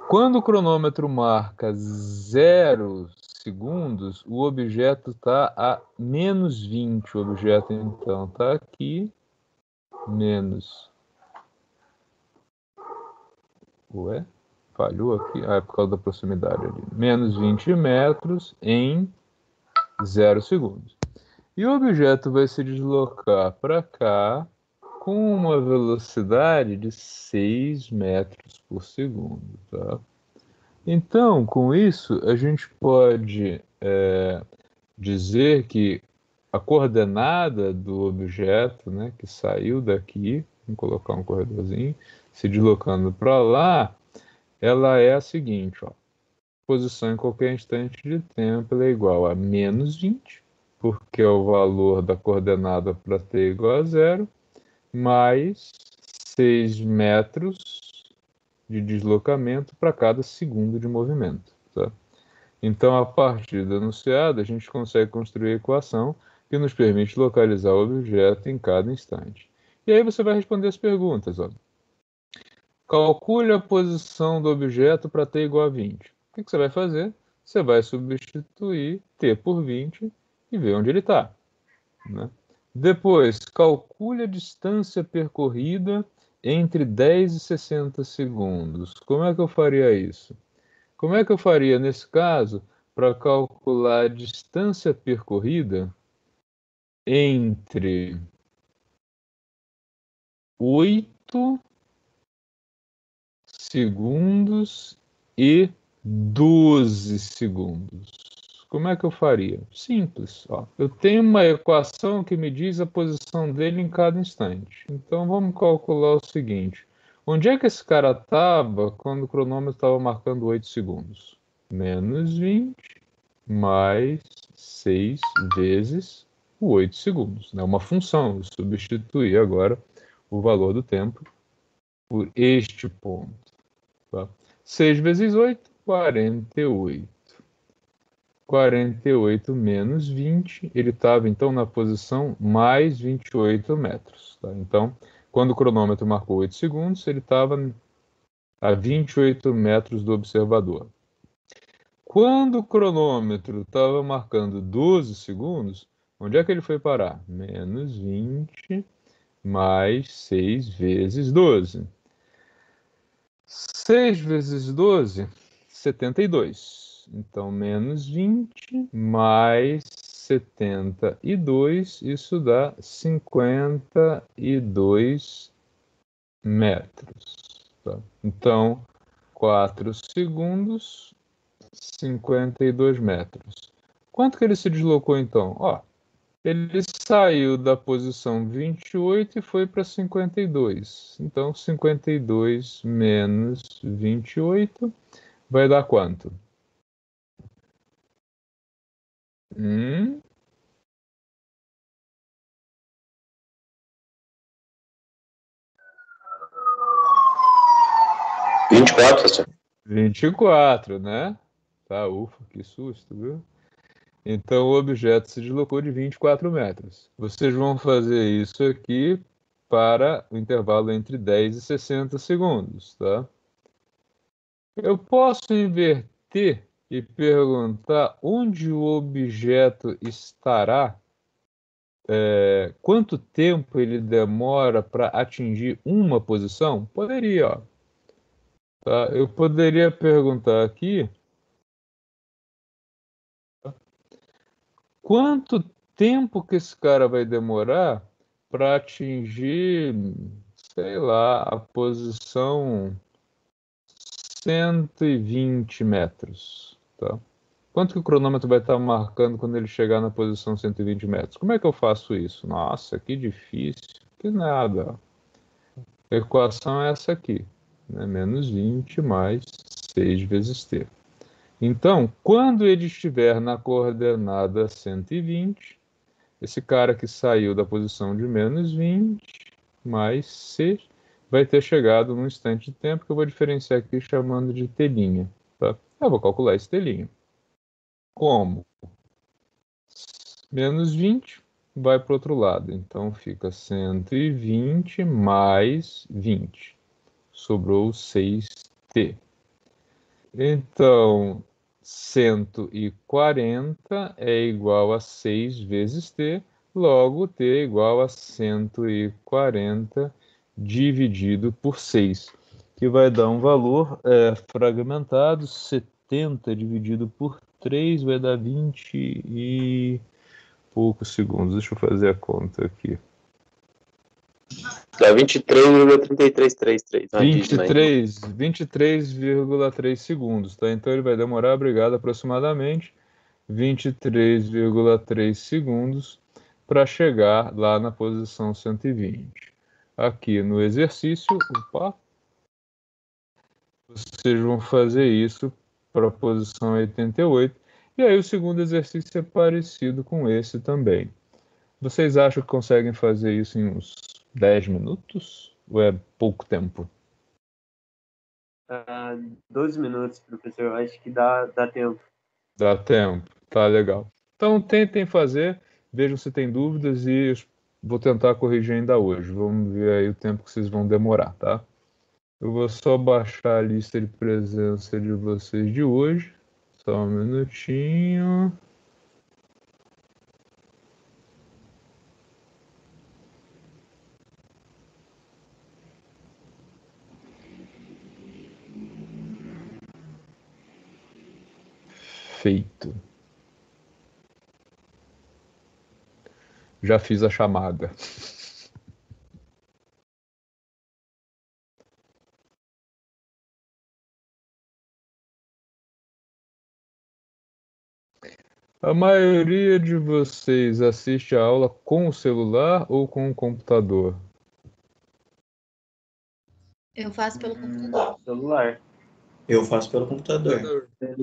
Quando o cronômetro marca 0 segundos, o objeto está a menos 20. O objeto, então, está aqui, menos... Ué? falhou aqui? Ah, é por causa da proximidade ali. Menos 20 metros em 0 segundos. E o objeto vai se deslocar para cá com uma velocidade de 6 metros por segundo, tá? Então, com isso, a gente pode dizer que a coordenada do objeto, né, que saiu daqui, vamos colocar um corredorzinho, se deslocando para lá, ela é a seguinte, ó. Posição em qualquer instante de tempo ela é igual a menos 20, porque é o valor da coordenada para t igual a 0, mais 6 metros de deslocamento para cada segundo de movimento. Tá? Então, a partir do enunciado, a gente consegue construir a equação que nos permite localizar o objeto em cada instante. E aí você vai responder as perguntas. Ó. Calcule a posição do objeto para t igual a 20. O que você vai fazer? Você vai substituir t por 20 e ver onde ele está. Né? Depois, calcule a distância percorrida entre 10 e 60 segundos. Como é que eu faria isso? Como é que eu faria, nesse caso, para calcular a distância percorrida entre 8 segundos e 12 segundos? Como é que eu faria? Simples. Ó. Eu tenho uma equação que me diz a posição dele em cada instante. Então, vamos calcular o seguinte. Onde é que esse cara estava quando o cronômetro estava marcando 8 segundos? Menos 20 mais 6 vezes o 8 segundos. É uma função. Eu substituí agora o valor do tempo por este ponto. Tá? 6 vezes 8, 48. 48 menos 20, ele estava então na posição mais 28 metros. Tá? Então, quando o cronômetro marcou 8 segundos, ele estava a 28 metros do observador. Quando o cronômetro estava marcando 12 segundos, onde é que ele foi parar? Menos 20 mais 6 vezes 12. 6 vezes 12, 72. Então, menos 20 mais 72, isso dá 52 metros. Tá? Então, 4 segundos, 52 metros. Quanto que ele se deslocou, então? Ó, ele saiu da posição 28 e foi para 52. Então, 52 menos 28 vai dar quanto? 24, professor. 24, né? Tá, ufa, que susto, viu? Então o objeto se deslocou de 24 metros. Vocês vão fazer isso aqui para o intervalo entre 10 e 60 segundos, tá? Eu posso inverter e perguntar onde o objeto estará, quanto tempo ele demora para atingir uma posição? Poderia, ó. Tá? Eu poderia perguntar aqui quanto tempo que esse cara vai demorar para atingir, sei lá, a posição 120 metros, tá? Quanto que o cronômetro vai estar marcando quando ele chegar na posição 120 metros? Como é que eu faço isso? Nossa, que difícil. Que nada. A equação é essa aqui, né? Menos 20 mais 6 vezes t. Então, quando ele estiver na coordenada 120, esse cara que saiu da posição de menos 20 mais c vai ter chegado num instante de tempo que eu vou diferenciar aqui chamando de telinha. Tá? Eu vou calcular esse telinha. Como? Menos 20 vai para o outro lado. Então, fica 120 mais 20. Sobrou 6t. Então, 140 é igual a 6 vezes t, logo t é igual a 140 dividido por 6, que vai dar um valor fragmentado. 70 dividido por 3 vai dar 20 e poucos segundos. Deixa eu fazer a conta aqui. Dá 23,3333. 23,3 segundos, tá? Então ele vai demorar, obrigado, aproximadamente 23,3 segundos para chegar lá na posição 120. Aqui no exercício, vocês vão fazer isso para a posição 88. E aí o segundo exercício é parecido com esse também. Vocês acham que conseguem fazer isso em uns 10 minutos? Ou é pouco tempo? 12 minutos, professor. Eu acho que dá tempo. Dá tempo. Tá legal. Então tentem fazer, vejam se tem dúvidas e eu vou tentar corrigir ainda hoje. Vamos ver aí o tempo que vocês vão demorar, tá? Eu vou só baixar a lista de presença de vocês de hoje. Só um minutinho. Feito. Já fiz a chamada. A maioria de vocês assiste a aula com o celular ou com o computador? Eu faço pelo computador. Celular. Eu faço pelo computador. Eu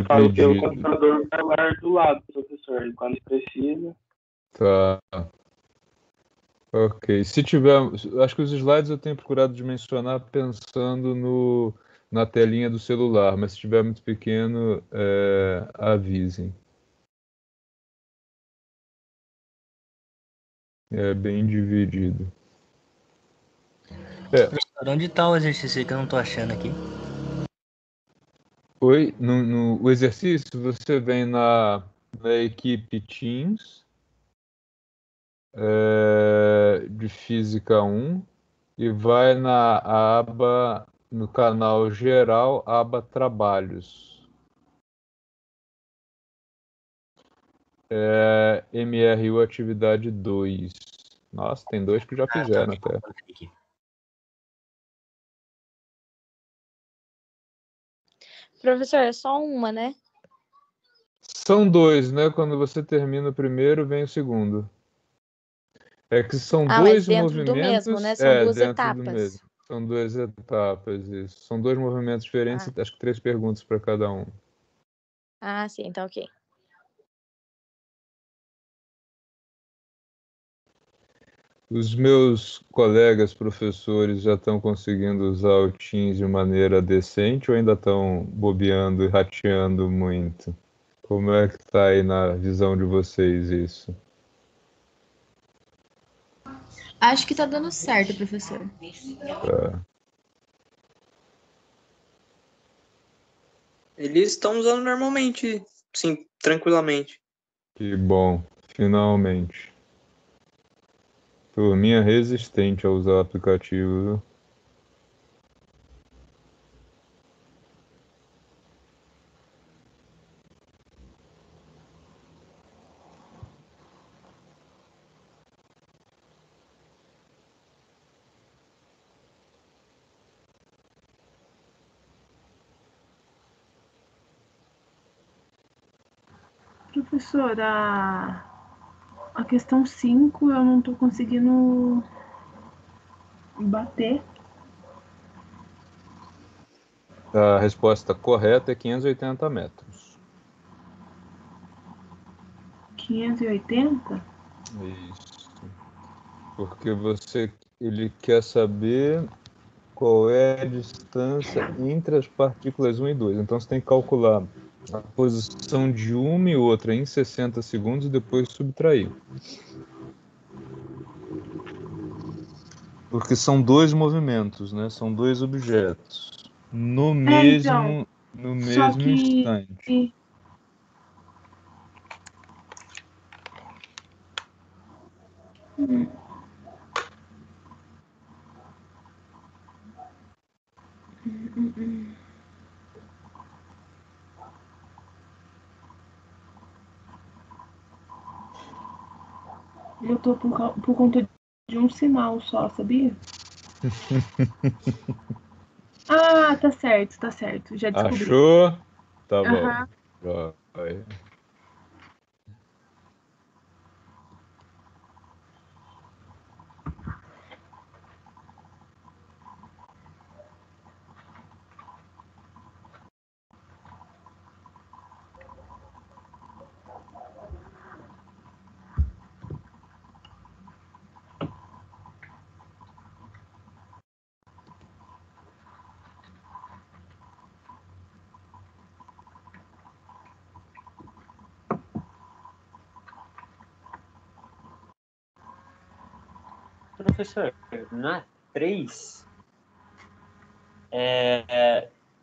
falo pelo Dividido. computador para celular do lado, professor, quando precisa. Tá. Ok. Se tiver, acho que os slides eu tenho procurado dimensionar pensando na telinha do celular, mas se estiver muito pequeno, avisem. É bem dividido. Professor, onde tá o exercício aí que eu não tô achando aqui? Oi, no exercício você vem na equipe Teams de Física 1 e vai na aba, no canal geral, aba Trabalhos. MRU Atividade 2. Nossa, tem 2 que já fizeram até. Professor, é só uma, né? São 2, né? Quando você termina o primeiro, vem o segundo. É que são Ah, dois mas dentro do movimentos. mesmo, né? São duas dentro do etapas. mesmo. São 2 etapas, isso. São 2 movimentos diferentes e acho que 3 perguntas para cada um. Ah, sim, então ok. Os meus colegas professores já estão conseguindo usar o Teams de maneira decente ou ainda estão bobeando e rateando muito? Como é que está aí na visão de vocês isso? Acho que tá dando certo, professor. Tá. Eles estão usando normalmente, sim, tranquilamente. Que bom, finalmente. Turminha resistente a usar o aplicativo, viu? Professor, a questão 5 eu não tô conseguindo bater. A resposta correta é 580 metros. 580? Isso. Porque ele quer saber qual é a distância entre as partículas 1 e 2. Então você tem que calcular a posição de uma e outra em 60 segundos e depois subtrair. Porque são 2 movimentos, né? São 2 objetos. No mesmo só que instante. Eu tô por conta de um sinal só, sabia? Ah, tá certo. Já descobri. Achou? Tá bom. Aham. Vai. Professor, na 3,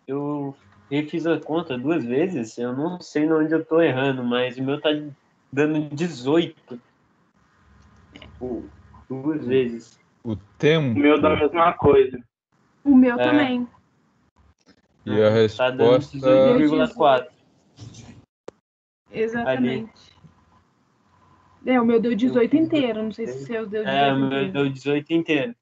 eu refiz a conta 2 vezes. Eu não sei onde eu tô errando, mas o meu tá dando 18. 2 vezes. O O tempo meu dá a mesma coisa. O meu É. também. e a Tá dando resposta 18,4. Exatamente. O meu deu 18 inteiro. Não sei se o seu deu 18 o meu inteiro. deu 18 inteiro.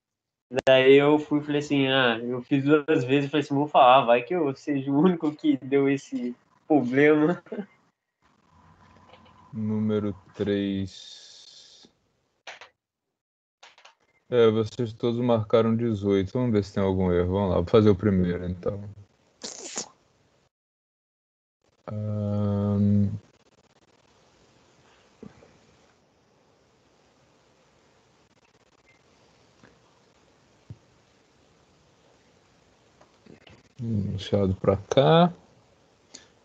Daí eu falei assim, eu fiz 2 vezes, falei assim, vou falar, vai que eu seja o único que deu esse problema. número 3. Vocês todos marcaram 18. Vamos ver se tem algum erro. Vamos lá, vou fazer o primeiro então. Enunciado para cá.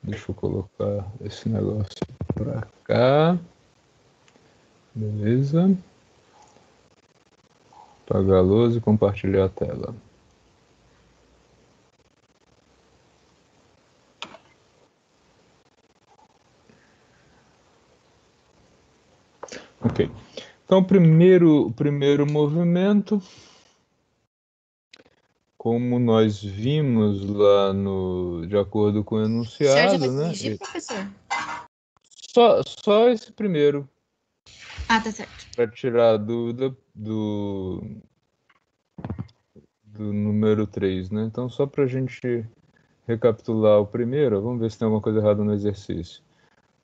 Deixa eu colocar esse negócio para cá. Beleza. Apagar a luz e compartilhar a tela. Ok. Então, o primeiro movimento, como nós vimos lá de acordo com o O senhor já enunciado, vai né? corrigir, professor? Só esse primeiro, Ah, tá certo. para tirar a dúvida do número 3, né? Então, só para a gente recapitular o primeiro, vamos ver se tem alguma coisa errada no exercício.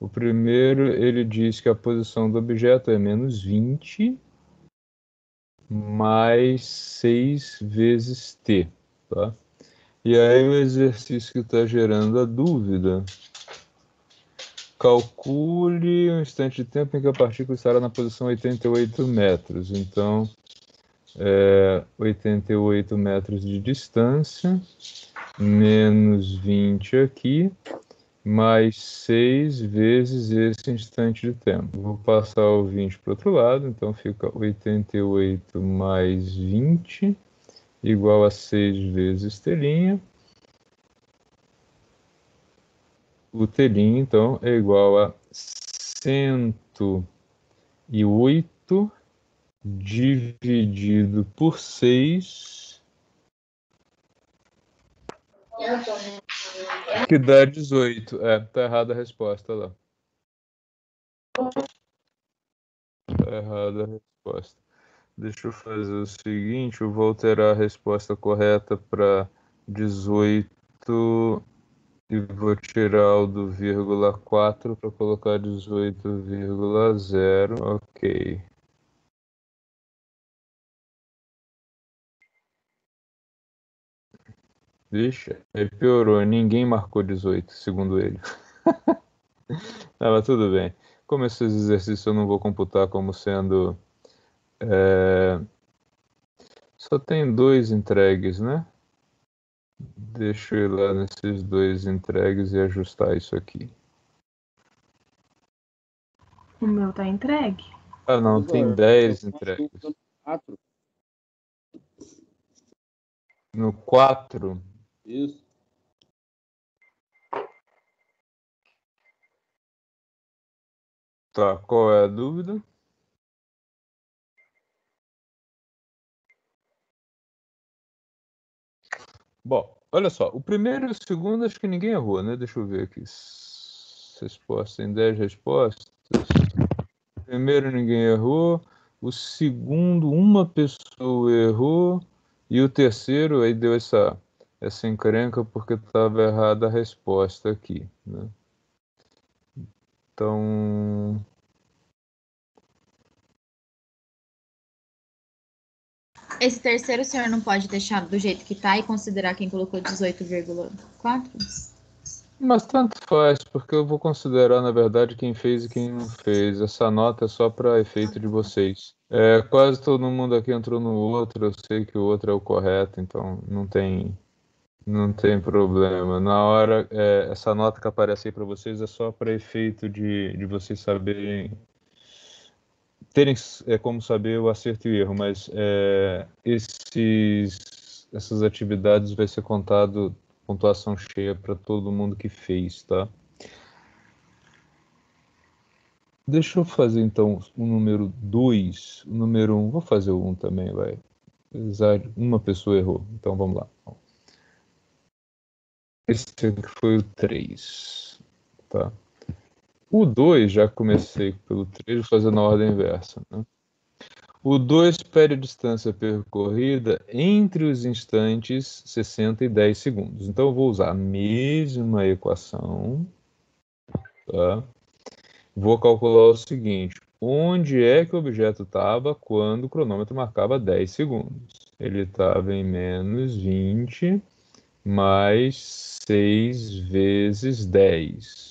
O primeiro, ele diz que a posição do objeto é menos 20 mais 6 vezes t, tá? E aí o exercício que está gerando a dúvida, calcule o instante de tempo em que a partícula estará na posição 88 metros. Então, 88 metros de distância, menos 20 aqui, mais 6 vezes esse instante de tempo. Vou passar o 20 para o outro lado, então fica 88 mais 20 igual a 6 vezes telinha. O telinho, então, é igual a 108 dividido por 6, que dá 18. Tá errada a resposta lá. Tá errada a resposta. Deixa eu fazer o seguinte, eu vou alterar a resposta correta para 18 e vou tirar o do vírgula 4 para colocar 18,0. Ok. Vixe, aí piorou. Ninguém marcou 18, segundo ele. Mas tudo bem. Como esses exercícios eu não vou computar como sendo... Só tem 2 entregues, né? Deixa eu ir lá nesses 2 entregues e ajustar isso aqui. O meu tá entregue. Ah, não, tem 10 entregues. 4. No 4, Isso. tá, qual é a dúvida? Bom, olha só, o primeiro e o segundo acho que ninguém errou, né? Deixa eu ver aqui. Respostas, tem 10 respostas. O primeiro ninguém errou. O segundo, uma pessoa errou. E o terceiro, aí deu essa encrenca porque estava errada a resposta aqui, né? Então, Esse terceiro o senhor não pode deixar do jeito que tá e considerar quem colocou 18,4? mas tanto faz, porque eu vou considerar, na verdade, quem fez e quem não fez. Essa nota é só para efeito de vocês. Quase todo mundo aqui entrou no outro, eu sei que o outro é o correto, então não tem problema. Na hora, essa nota que aparece aí para vocês é só para efeito de vocês saberem, terem como saber o acerto e o erro, mas essas atividades vai ser contado pontuação cheia para todo mundo que fez, tá? Deixa eu fazer então o número 2, o número 1, vou fazer o 1 também, vai. Apesar de uma pessoa errou, então vamos lá. Esse aqui foi o 3, tá? O 2, já comecei pelo 3, vou fazer na ordem inversa, né? O 2 pede a distância percorrida entre os instantes 60 e 10 segundos. Então eu vou usar a mesma equação, tá? Vou calcular o seguinte: onde é que o objeto estava quando o cronômetro marcava 10 segundos? Ele estava em menos 20 mais 6 vezes 10.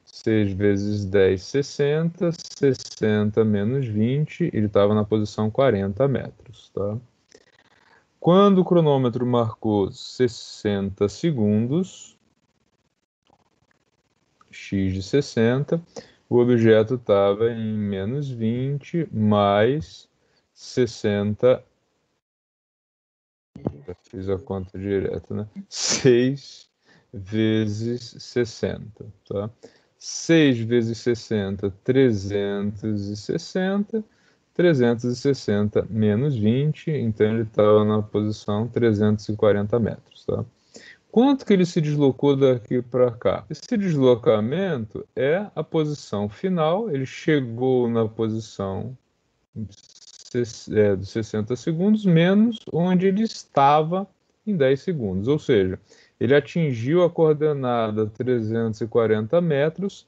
6 vezes 10, 60. 60 menos 20, ele estava na posição 40 metros, tá? Quando o cronômetro marcou 60 segundos, x de 60, o objeto estava em menos 20 mais 60. Já fiz a conta direta, né? 6 vezes 60, tá? 6 vezes 60, 360. 360 menos 20, então ele estava na posição 340 metros, tá? Quanto que ele se deslocou daqui para cá? Esse deslocamento é a posição final, ele chegou na posição dos 60 segundos, menos onde ele estava em 10 segundos, ou seja, ele atingiu a coordenada 340 metros,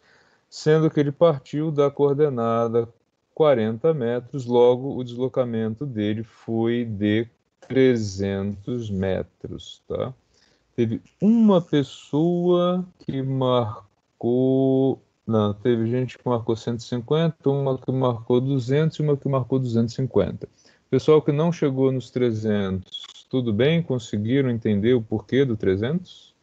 sendo que ele partiu da coordenada 40 metros, logo o deslocamento dele foi de 300 metros, tá? Teve uma pessoa que marcou. Não, teve gente que marcou 150, uma que marcou 200 e uma que marcou 250. Pessoal que não chegou nos 300, tudo bem? Conseguiram entender o porquê do 300?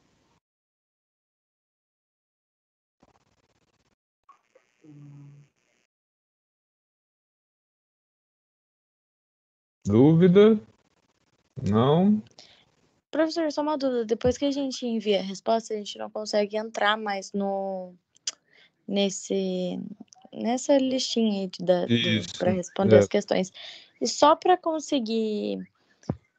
Dúvida? Não? Professor, só uma dúvida. Depois que a gente envia a resposta, a gente não consegue entrar mais nessa listinha aí Isso. para responder as questões. E só para conseguir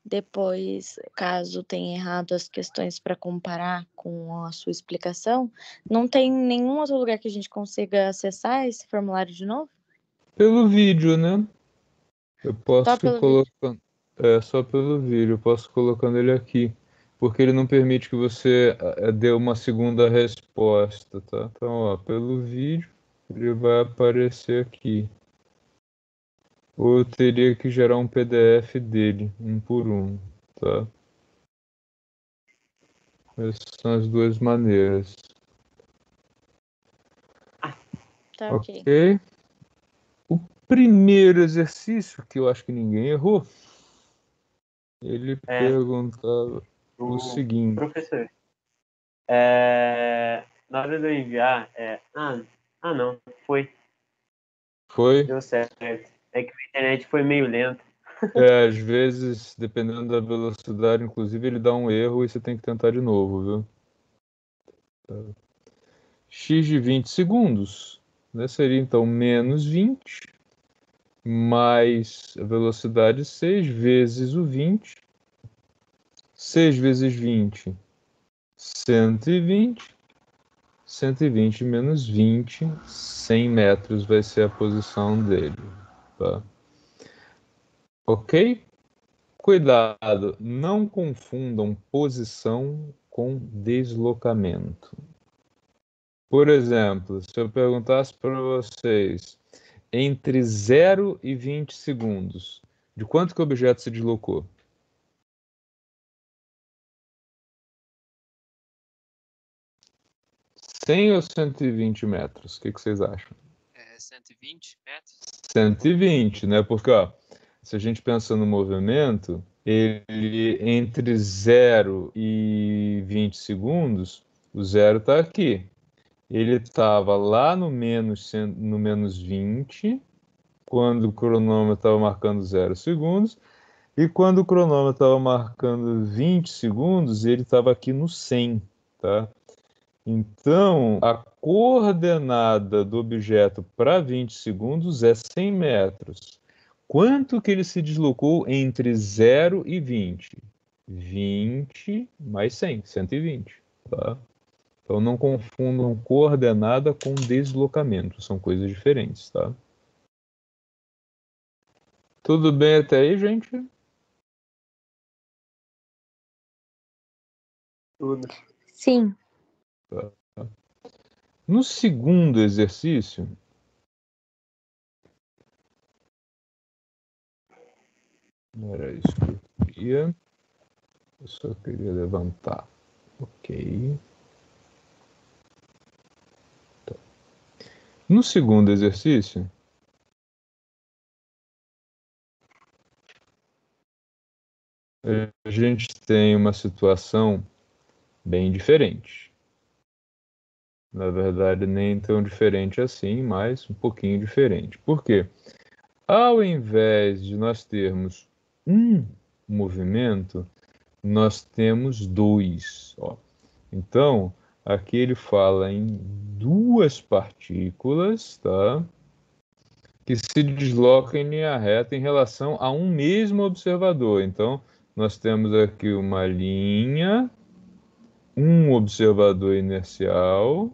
depois, caso tenha errado as questões para comparar com a sua explicação, não tem nenhum outro lugar que a gente consiga acessar esse formulário de novo? Pelo vídeo, né? Eu posso pelo colocando. Só pelo vídeo, eu posso colocando ele aqui. Porque ele não permite que você dê uma segunda resposta, tá? Então, ó, pelo vídeo, ele vai aparecer aqui. Ou eu teria que gerar um PDF dele, um por um, tá? Essas são as duas maneiras. Tá, ok. Ok? O primeiro exercício, que eu acho que ninguém errou, ele perguntava o seguinte. Professor, na hora de eu enviar, não, foi. Foi? Deu certo. É que a internet foi meio lenta. Às vezes, dependendo da velocidade, inclusive, ele dá um erro e você tem que tentar de novo, viu? X de 20 segundos, né? Seria então menos 20 mais a velocidade 6 vezes o 20. 6 vezes 20 120. 120 menos 20, 100 metros vai ser a posição dele. Tá? Ok? Cuidado, não confundam posição com deslocamento. Por exemplo, se eu perguntasse para vocês, entre 0 e 20 segundos, de quanto que o objeto se deslocou? 100 ou 120 metros? O que vocês acham? 120 metros. 120, né? Porque, ó, se a gente pensa no movimento, ele entre 0 e 20 segundos, o 0 está aqui. Ele estava lá no menos 20, quando o cronômetro estava marcando 0 segundos, e quando o cronômetro estava marcando 20 segundos, ele estava aqui no 100, tá? Então, a coordenada do objeto para 20 segundos é 100 metros. Quanto que ele se deslocou entre 0 e 20? 20 mais 100, 120. Tá? Então, não confundam coordenada com deslocamento. São coisas diferentes. Tá? Tudo bem até aí, gente? Tudo. Sim. Tá. No segundo exercício, não era isso que eu queria. Eu só queria levantar. Ok. Tá. No segundo exercício, a gente tem uma situação bem diferente. Na verdade, nem tão diferente assim, mas um pouquinho diferente. Por quê? Ao invés de nós termos um movimento, nós temos dois. Ó. Então, aqui ele fala em duas partículas, tá? Que se deslocam em linha reta em relação a um mesmo observador. Então, nós temos aqui uma linha, um observador inercial,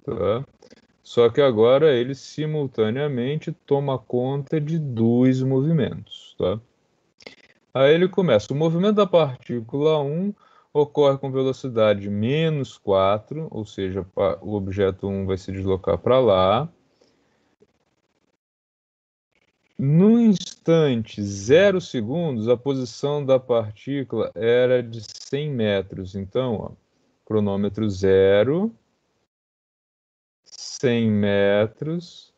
tá? Só que agora ele simultaneamente toma conta de dois movimentos, tá? Aí ele começa. O movimento da partícula 1 ocorre com velocidade menos 4, ou seja, o objeto 1 vai se deslocar para lá. No instante 0 segundos, a posição da partícula era de 100 metros. Então, ó, cronômetro 0, 100 metros,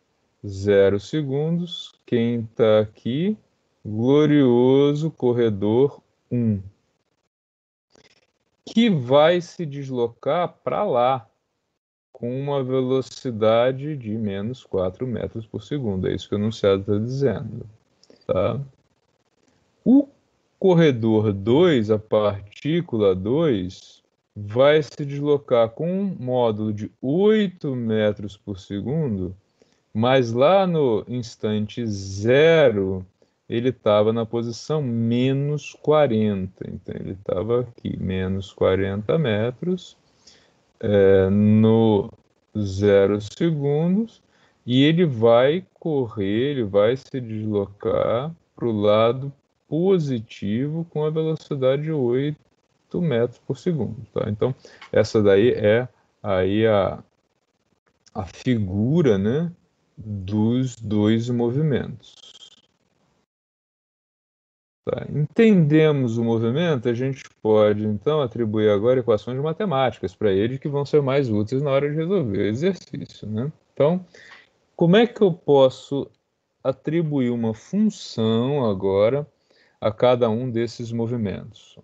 0 segundos. Quem está aqui? Glorioso corredor 1, que vai se deslocar para lá com uma velocidade de menos 4 metros por segundo. É isso que o enunciado está dizendo. Tá? O corredor 2, a partícula 2, vai se deslocar com um módulo de 8 metros por segundo, mas lá no instante 0, ele estava na posição menos 40. Então, ele estava aqui, menos 40 metros, no 0 segundos, e ele vai correr, ele vai se deslocar para o lado positivo com a velocidade de 8 metros por segundo. Tá? Então, essa daí é aí a figura, né, dos dois movimentos. Tá? Entendemos o movimento, a gente pode, então, atribuir agora equações matemáticas para ele que vão ser mais úteis na hora de resolver o exercício. Né? Então, como é que eu posso atribuir uma função agora a cada um desses movimentos?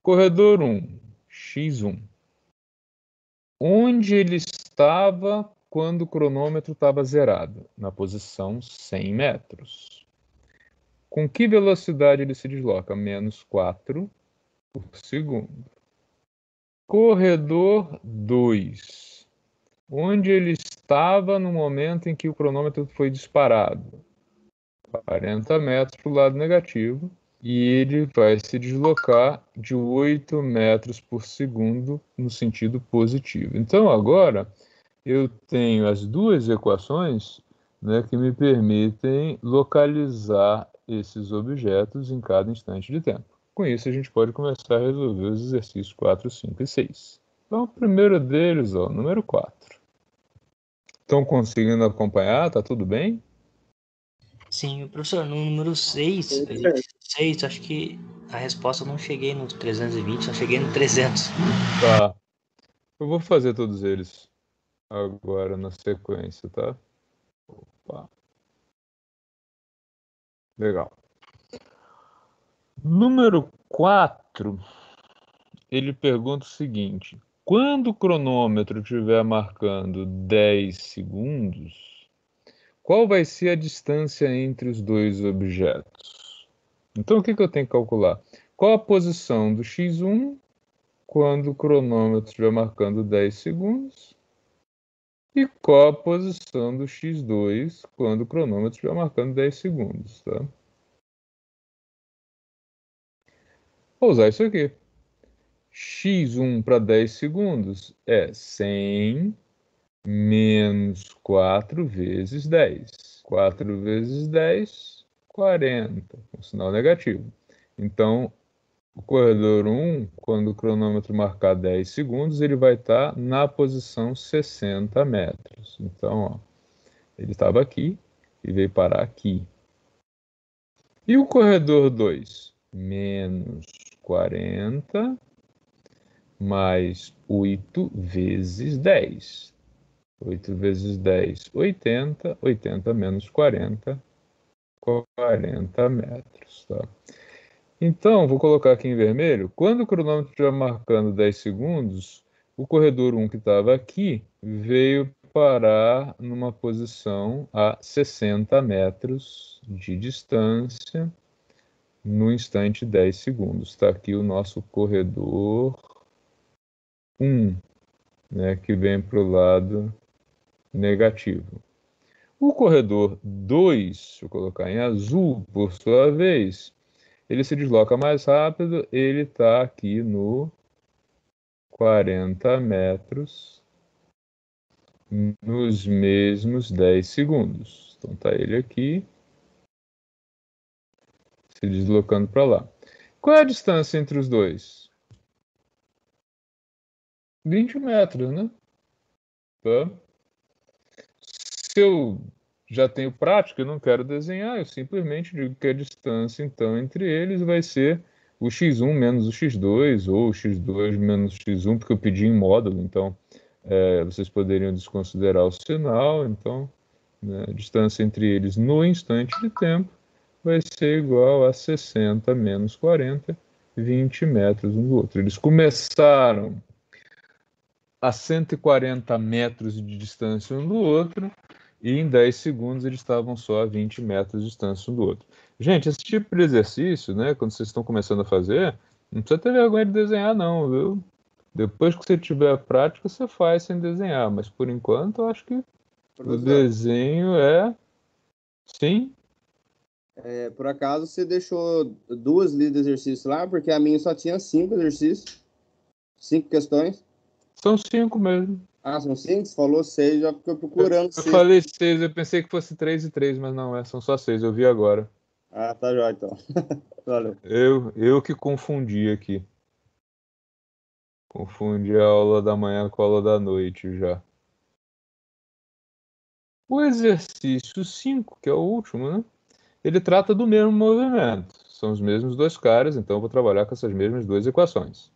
Corredor 1, x1. Onde ele estava quando o cronômetro estava zerado? Na posição 100 metros. Com que velocidade ele se desloca? Menos 4 por segundo. Corredor 2. Onde ele estava no momento em que o cronômetro foi disparado? 40 metros para o lado negativo. e ele vai se deslocar de 8 metros por segundo no sentido positivo. Então, agora, eu tenho as duas equações, né, que me permitem localizar esses objetos em cada instante de tempo. Com isso, a gente pode começar a resolver os exercícios 4, 5 e 6. Então, o primeiro deles, ó, número 4. Estão conseguindo acompanhar? Tá tudo bem? Sim, professor, no número 6, acho que a resposta eu não cheguei no 320, só cheguei no 300. Tá. Eu vou fazer todos eles agora na sequência, tá? Opa. Legal. Número 4, ele pergunta o seguinte: quando o cronômetro estiver marcando 10 segundos, qual vai ser a distância entre os dois objetos? Então, o que eu tenho que calcular? Qual a posição do x1 quando o cronômetro estiver marcando 10 segundos? E qual a posição do x2 quando o cronômetro estiver marcando 10 segundos, tá? Vou usar isso aqui. x1 para 10 segundos é 100 menos 4 vezes 10. 4 vezes 10, 40, com sinal negativo. Então, o corredor 1, quando o cronômetro marcar 10 segundos, ele vai estar na posição 60 metros. Então, ó, ele estava aqui e veio parar aqui. E o corredor 2? Menos 40 mais 8 vezes 10. 8 vezes 10, 80. 80 menos 40, 40 metros. Tá? Então, vou colocar aqui em vermelho. Quando o cronômetro estiver marcando 10 segundos, o corredor 1 que estava aqui veio parar numa posição a 60 metros de distância no instante 10 segundos. Está aqui o nosso corredor 1, né, que vem para o lado negativo. O corredor 2, deixa eu colocar em azul, por sua vez, ele se desloca mais rápido, ele está aqui no 40 metros nos mesmos 10 segundos. Então está ele aqui, se deslocando para lá. Qual é a distância entre os dois? 20 metros, né? Tá? Se eu já tenho prática, eu não quero desenhar, eu simplesmente digo que a distância, então, entre eles vai ser o x1 menos o x2, ou o x2 menos o x1, porque eu pedi em módulo, então vocês poderiam desconsiderar o sinal, então, né, a distância entre eles no instante de tempo vai ser igual a 60 menos 40, 20 metros um do outro. Eles começaram a 140 metros de distância um do outro, e em 10 segundos eles estavam só a 20 metros de distância um do outro. Gente, esse tipo de exercício, né, quando vocês estão começando a fazer, não precisa ter vergonha de desenhar não, viu? Depois que você tiver a prática, você faz sem desenhar, mas por enquanto eu acho que o desenho é... Sim? Por acaso você deixou 2 listas de exercícios lá, porque a minha só tinha 5 exercícios, 5 questões. São 5 mesmo. Ah, são 5? Você falou 6, já ficou procurando 6. Eu falei 6, eu pensei que fosse 3 e 3, mas não é, são só 6, eu vi agora. Ah, tá jóia então. Valeu. Eu que confundi aqui. Confundi a aula da manhã com a aula da noite já. O exercício 5, que é o último, né? Ele trata do mesmo movimento. São os mesmos dois caras, então eu vou trabalhar com essas mesmas duas equações.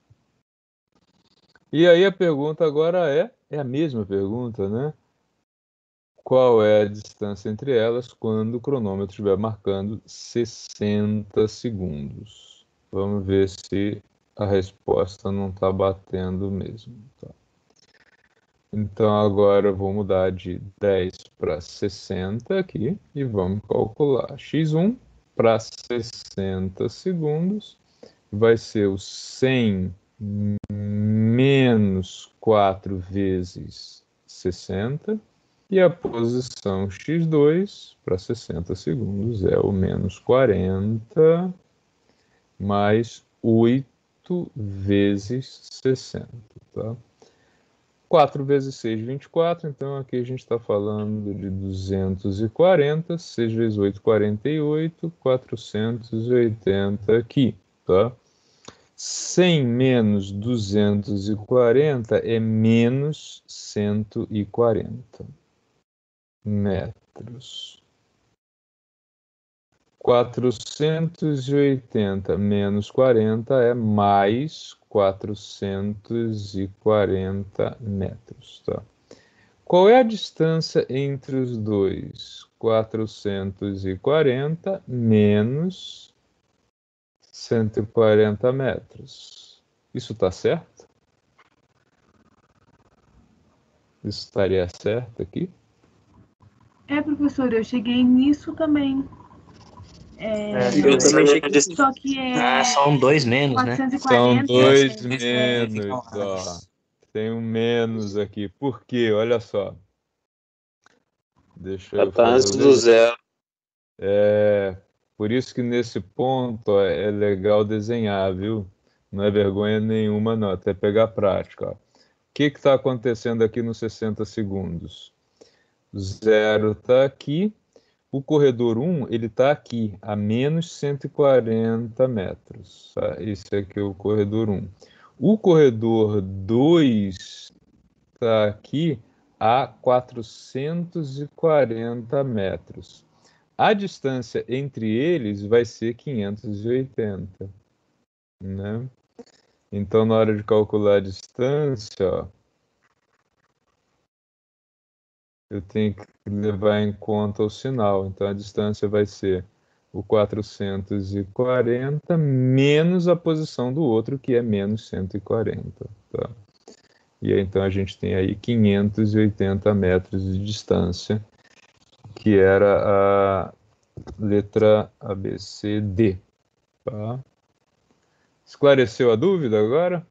E aí a pergunta agora é a mesma pergunta, né? Qual é a distância entre elas quando o cronômetro estiver marcando 60 segundos? Vamos ver se a resposta não está batendo mesmo. Tá? Então agora eu vou mudar de 10 para 60 aqui e vamos calcular. x1 para 60 segundos vai ser o 100 menos 4 vezes 60, e a posição x2 para 60 segundos é o menos 40 mais 8 vezes 60, tá? 4 vezes 6, 24, então aqui a gente está falando de 240, 6 vezes 8, 48, 480 aqui, tá? 100 menos 240 é menos 140 metros. 480 menos 40 é mais 440 metros, tá? Qual é a distância entre os dois? 440 menos 140 metros. Isso está certo? Isso estaria certo aqui? Professor, eu cheguei nisso também. Eu também cheguei. Só que são 2 menos, né? 440. São 2 fica menos, ó. mais. Tem um menos aqui. Por quê? Olha só. Deixa Já eu tá antes fazer do zero. Por isso que nesse ponto ó, é legal desenhar, viu? Não é vergonha nenhuma, não. Até pegar prática. Ó. O que está acontecendo aqui nos 60 segundos? O zero está aqui. O corredor 1, ele está aqui, a menos 140 metros. Tá? Esse aqui é o corredor 1. O corredor 2 está aqui a 440 metros. A distância entre eles vai ser 580, né? Então, na hora de calcular a distância, ó, eu tenho que levar em conta o sinal. Então, a distância vai ser o 440 menos a posição do outro, que é menos 140. Tá? E aí, então, a gente tem aí 580 metros de distância, que era a letra ABCD. Tá? Esclareceu a dúvida agora?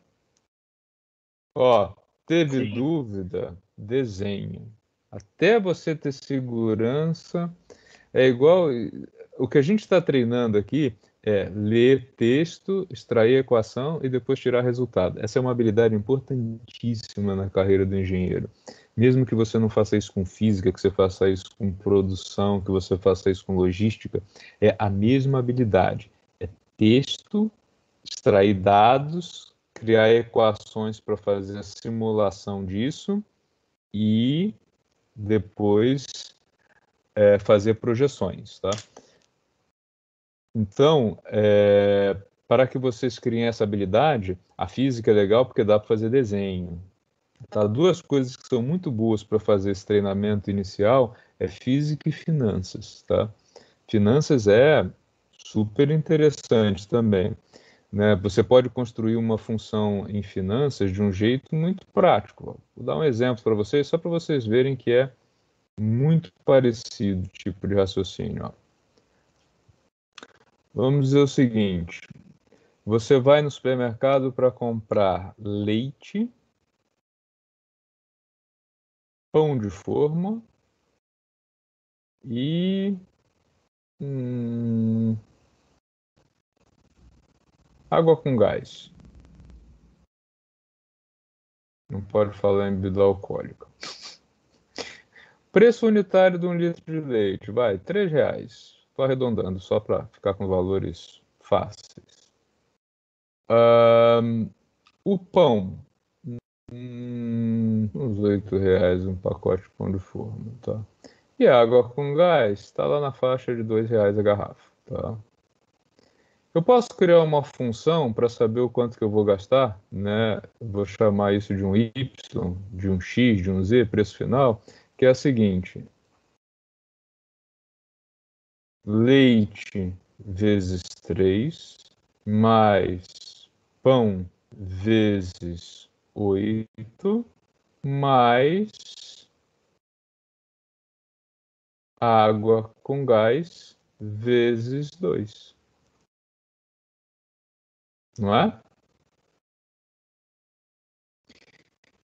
Ó, teve dúvida? Desenha. Até você ter segurança. É igual. O que a gente está treinando aqui é ler texto, extrair a equação e depois tirar resultado. Essa é uma habilidade importantíssima na carreira do engenheiro. Mesmo que você não faça isso com física, que você faça isso com produção, que você faça isso com logística, é a mesma habilidade. É texto, extrair dados, criar equações para fazer a simulação disso e depois fazer projeções, tá? Então, para que vocês criem essa habilidade, a física é legal porque dá para fazer desenho. Tá? Duas coisas que são muito boas para fazer esse treinamento inicial é física e finanças, tá? Finanças é super interessante também, né? Você pode construir uma função em finanças de um jeito muito prático. Vou dar um exemplo para vocês, só para vocês verem que é muito parecido o tipo de raciocínio. Ó. Vamos dizer o seguinte: você vai no supermercado para comprar leite, pão de forma e água com gás. Não pode falar em bebida alcoólica. Preço unitário de 1 litro de leite, vai, R$3. Estou arredondando, só para ficar com valores fáceis. O pão, uns R$8 um pacote de pão de forma, tá? E a água com gás está lá na faixa de R$2 a garrafa, tá? Eu posso criar uma função para saber o quanto que eu vou gastar, né? Vou chamar isso de um Y, de um X, de um Z, preço final, que é a seguinte: leite vezes 3, mais pão vezes 8, mais água com gás vezes 2. Não é?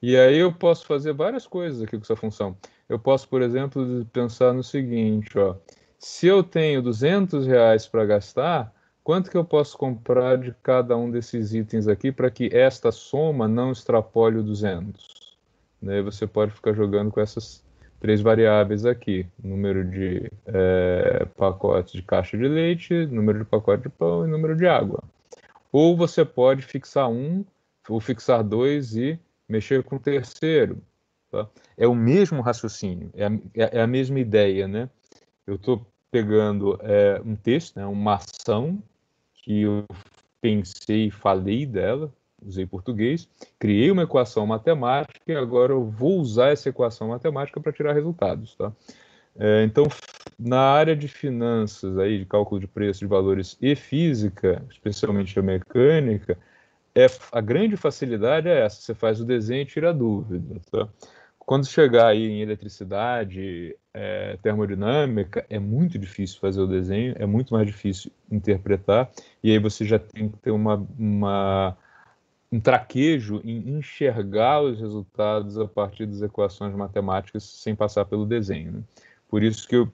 E aí eu posso fazer várias coisas aqui com essa função. Eu posso, por exemplo, pensar no seguinte, ó. Se eu tenho R$200 para gastar, quanto que eu posso comprar de cada um desses itens aqui para que esta soma não extrapole o 200? Né? Você pode ficar jogando com essas 3 variáveis aqui, número de pacotes de caixa de leite, número de pacote de pão e número de água. Ou você pode fixar um, ou fixar 2 e mexer com o terceiro. Tá? É o mesmo raciocínio, é a mesma ideia, né? Eu estou pegando um texto, né, uma ação que eu pensei e falei dela, usei português, criei uma equação matemática e agora eu vou usar essa equação matemática para tirar resultados. Tá? Então, na área de finanças, aí, de cálculo de preços, de valores e física, especialmente a mecânica, a grande facilidade é essa, você faz o desenho e tira a dúvida. Tá? Quando chegar aí em eletricidade, termodinâmica, é muito difícil fazer o desenho, é muito mais difícil interpretar, e aí você já tem que ter um traquejo em enxergar os resultados a partir das equações matemáticas sem passar pelo desenho. Né? Por isso que eu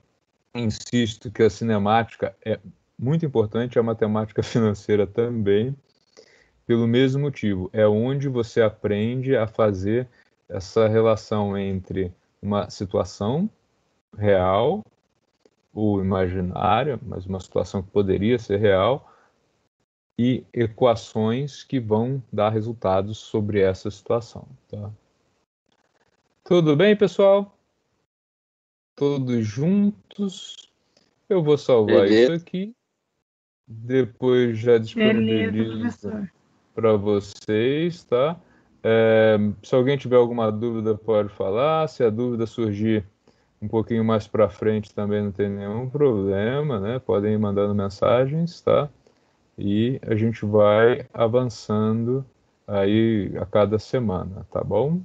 insisto que a cinemática é muito importante, a matemática financeira também, pelo mesmo motivo. É onde você aprende a fazer essa relação entre uma situação real ou imaginária, mas uma situação que poderia ser real, e equações que vão dar resultados sobre essa situação. Tá? Tudo bem, pessoal? Todos juntos? Eu vou salvar isso aqui. Depois já disponibilizo para vocês, tá? Se alguém tiver alguma dúvida, pode falar. Se a dúvida surgir um pouquinho mais para frente, também não tem nenhum problema, né? Podem ir mandando mensagens, tá? E a gente vai avançando aí a cada semana, tá bom?